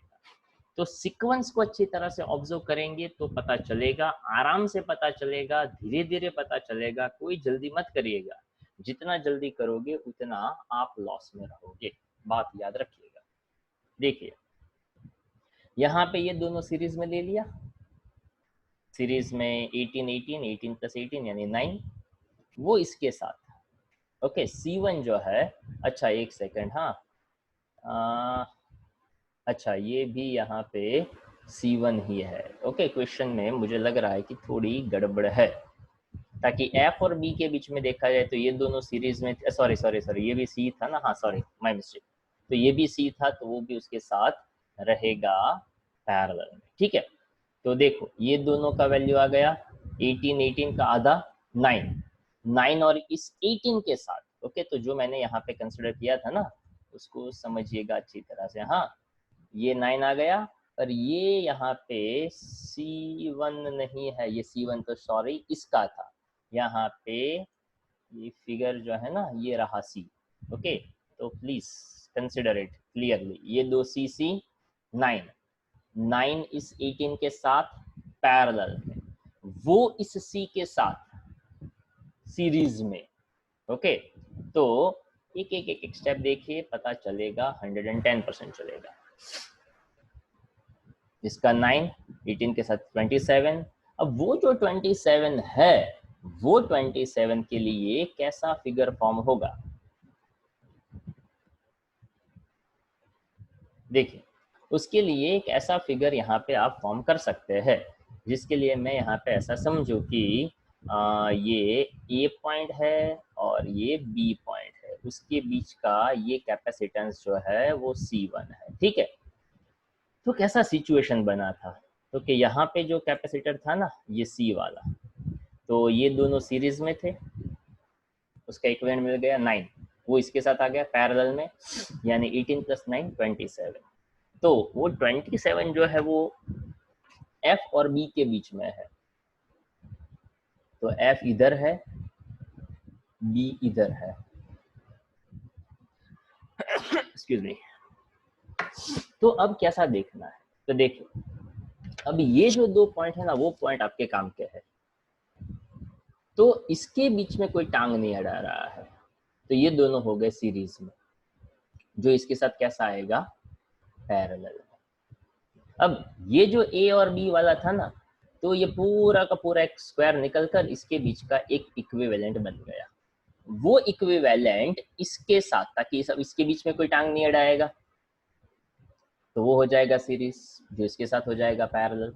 तो सीक्वेंस को अच्छी तरह से ऑब्जर्व करेंगे तो पता चलेगा, आराम से पता चलेगा, धीरे धीरे पता चलेगा, कोई जल्दी मत करिएगा। जितना जल्दी करोगे उतना आप लॉस में रहोगे, बात याद रखिएगा। देखिए यहाँ पे ये दोनों सीरीज में ले लिया, सीरीज में 18 18 18 प्लस 18 यानी 9, वो इसके साथ। ओके, C1 जो है, अच्छा एक सेकेंड, हाँ अच्छा ये भी यहाँ पे C1 ही है। ओके, क्वेश्चन में मुझे लग रहा है कि थोड़ी गड़बड़ है, ताकि F और B के बीच में देखा जाए तो ये दोनों सीरीज में, सॉरी सॉरी सॉरी, ये भी C था ना, हाँ सॉरी माय मिस्टेक, तो ये भी C था, तो वो भी उसके साथ रहेगा पैरेलल में। ठीक है, तो देखो ये दोनों का वैल्यू आ गया, 18 18 का आधा 9 9, और इस 18 के साथ, ओके, तो जो मैंने यहाँ पे कंसिडर किया था ना उसको समझिएगा अच्छी तरह से। हाँ, ये 9 आ गया, और ये यहाँ पे C1 नहीं है, ये C1 तो सॉरी इसका था, यहाँ पे ये फिगर जो है ना ये रहा C। ओके, तो प्लीज कंसिडर इट क्लियरली, ये दो C 9 9 इस 18 के साथ पैरेलल में, वो इस C के साथ सीरीज में। ओके, तो एक एक एक स्टेप देखिए, पता चलेगा, 110% चलेगा। इसका 9 18 के साथ 27, अब वो जो 27 है वो 27 के लिए कैसा फिगर फॉर्म होगा, देखिए उसके लिए एक ऐसा फिगर यहाँ पे आप फॉर्म कर सकते हैं जिसके लिए मैं यहाँ पे ऐसा समझूं कि ये ए पॉइंट है और ये बी पॉइंट है, उसके बीच का ये कैपेसिटेंस जो है वो C1 है। ठीक है, तो कैसा सिचुएशन बना था, तो कि यहाँ पे जो कैपेसिटर था ना ये C वाला, तो ये दोनों सीरीज में थे, उसका इक्विवेलेंट मिल गया 9, वो इसके साथ आ गया पैरेलल में, यानी 18 + 9 27। तो वो 27 जो है वो F और B के बीच में है, तो F इधर है, B इधर है। Excuse me. तो अब कैसा देखना है, तो देखिए अब ये जो 2 पॉइंट है ना, वो पॉइंट आपके काम के है, तो इसके बीच में कोई टांग नहीं अड़ा रहा है, तो ये दोनों हो गए सीरीज में, जो इसके साथ कैसा आएगा, पैरेलल। अब ये जो ए और बी वाला था ना, तो ये पूरा का पूरा एक स्क्वायर निकलकर इसके बीच का एक इक्विवेलेंट बन गया। वो इक्विवेलेंट इसके साथ, ताकि सब इसके बीच में कोई टांग नहीं अड़ाएगा, तो वो हो जाएगा सीरीज, जो इसके साथ हो जाएगा पैरेलल,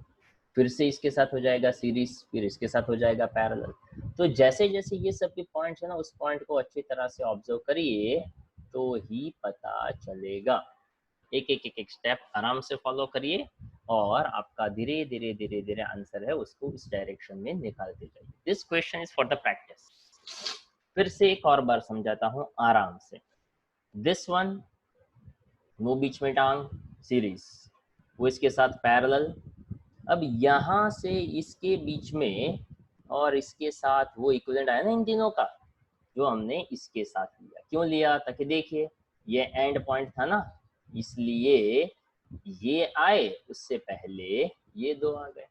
फिर से इसके साथ हो जाएगा सीरीज, फिर इसके साथ हो जाएगा पैरेलल। तो जैसे जैसे ये सब के पॉइंट्स है ना, उस पॉइंट को अच्छी तरह से ऑब्जर्व करिए तो ही पता चलेगा। एक एक एक एक स्टेप आराम से फॉलो करिए और आपका धीरे धीरे धीरे धीरे आंसर है उसको इस डायरेक्शन में निकालते जाइए। This question is for the practice. फिर से एक और बार समझाता हूँ आराम से। दिस वन, वो बीच में टांग सीरीज, वो इसके साथ पैरेलल। अब यहाँ से इसके बीच में और इसके साथ वो इक्विवेलेंट आया ना इन तीनों का, जो हमने इसके साथ लिया। क्यों लिया, ताकि देखिए ये एंड पॉइंट था ना, इसलिए ये आए उससे पहले ये दो आ गए।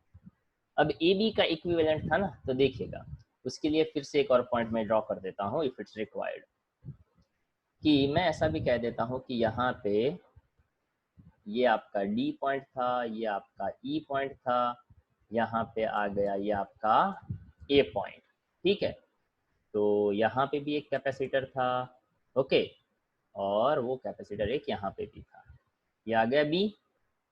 अब ए बी का इक्विवेलेंट था ना, तो देखिएगा उसके लिए फिर से एक और पॉइंट में ड्रॉ कर देता हूँ इफ इट्स रिक्वायर्ड, कि मैं ऐसा भी कह देता हूँ कि यहाँ पे ये आपका डी पॉइंट था, ये आपका ई पॉइंट था, यहाँ पे आ गया ये आपका ए पॉइंट। ठीक है, तो यहाँ पे भी एक कैपेसिटर था, ओके, और वो कैपेसिटर एक यहाँ पे भी था, ये आ गया बी।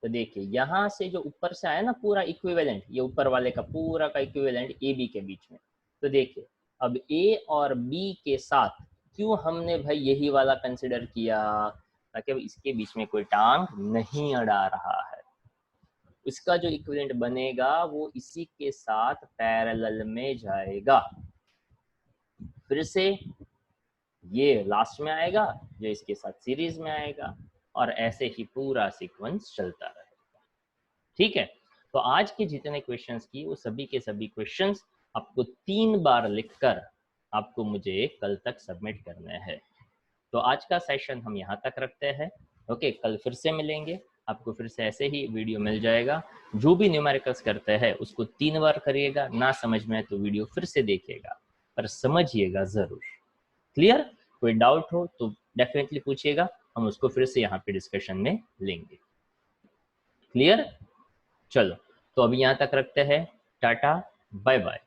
तो देखिए यहाँ से जो ऊपर से आया ना पूरा इक्विवेलेंट, ये ऊपर वाले का पूरा का इक्विवेलेंट ए बी के बीच में, तो देखिए अब ए और बी के साथ क्यों हमने भाई यही वाला कंसिडर किया, ताकि अब इसके बीच में कोई टांग नहीं अड़ा रहा है। इसका जो इक्विवेलेंट बनेगा वो इसी के साथ पैरेलल में जाएगा, फिर से ये लास्ट में आएगा जो इसके साथ सीरीज में आएगा, और ऐसे ही पूरा सीक्वेंस चलता रहेगा। ठीक है, तो आज के जितने क्वेश्चंस की वो सभी के सभी क्वेश्चंस आपको 3 बार लिखकर आपको मुझे कल तक सबमिट करने हैं। तो आज का सेशन हम यहाँ तक रखते हैं। ओके, कल फिर से मिलेंगे, आपको फिर से ऐसे ही वीडियो मिल जाएगा। जो भी न्यूमेरिकल्स करते हैं उसको 3 बार करिएगा, ना समझ में तो वीडियो फिर से देखिएगा, पर समझिएगा जरूर। क्लियर? कोई डाउट हो तो डेफिनेटली पूछिएगा, हम उसको फिर से यहाँ पे डिस्कशन में लेंगे। क्लियर? चलो, तो अभी यहाँ तक रखते हैं। Tata, bye bye.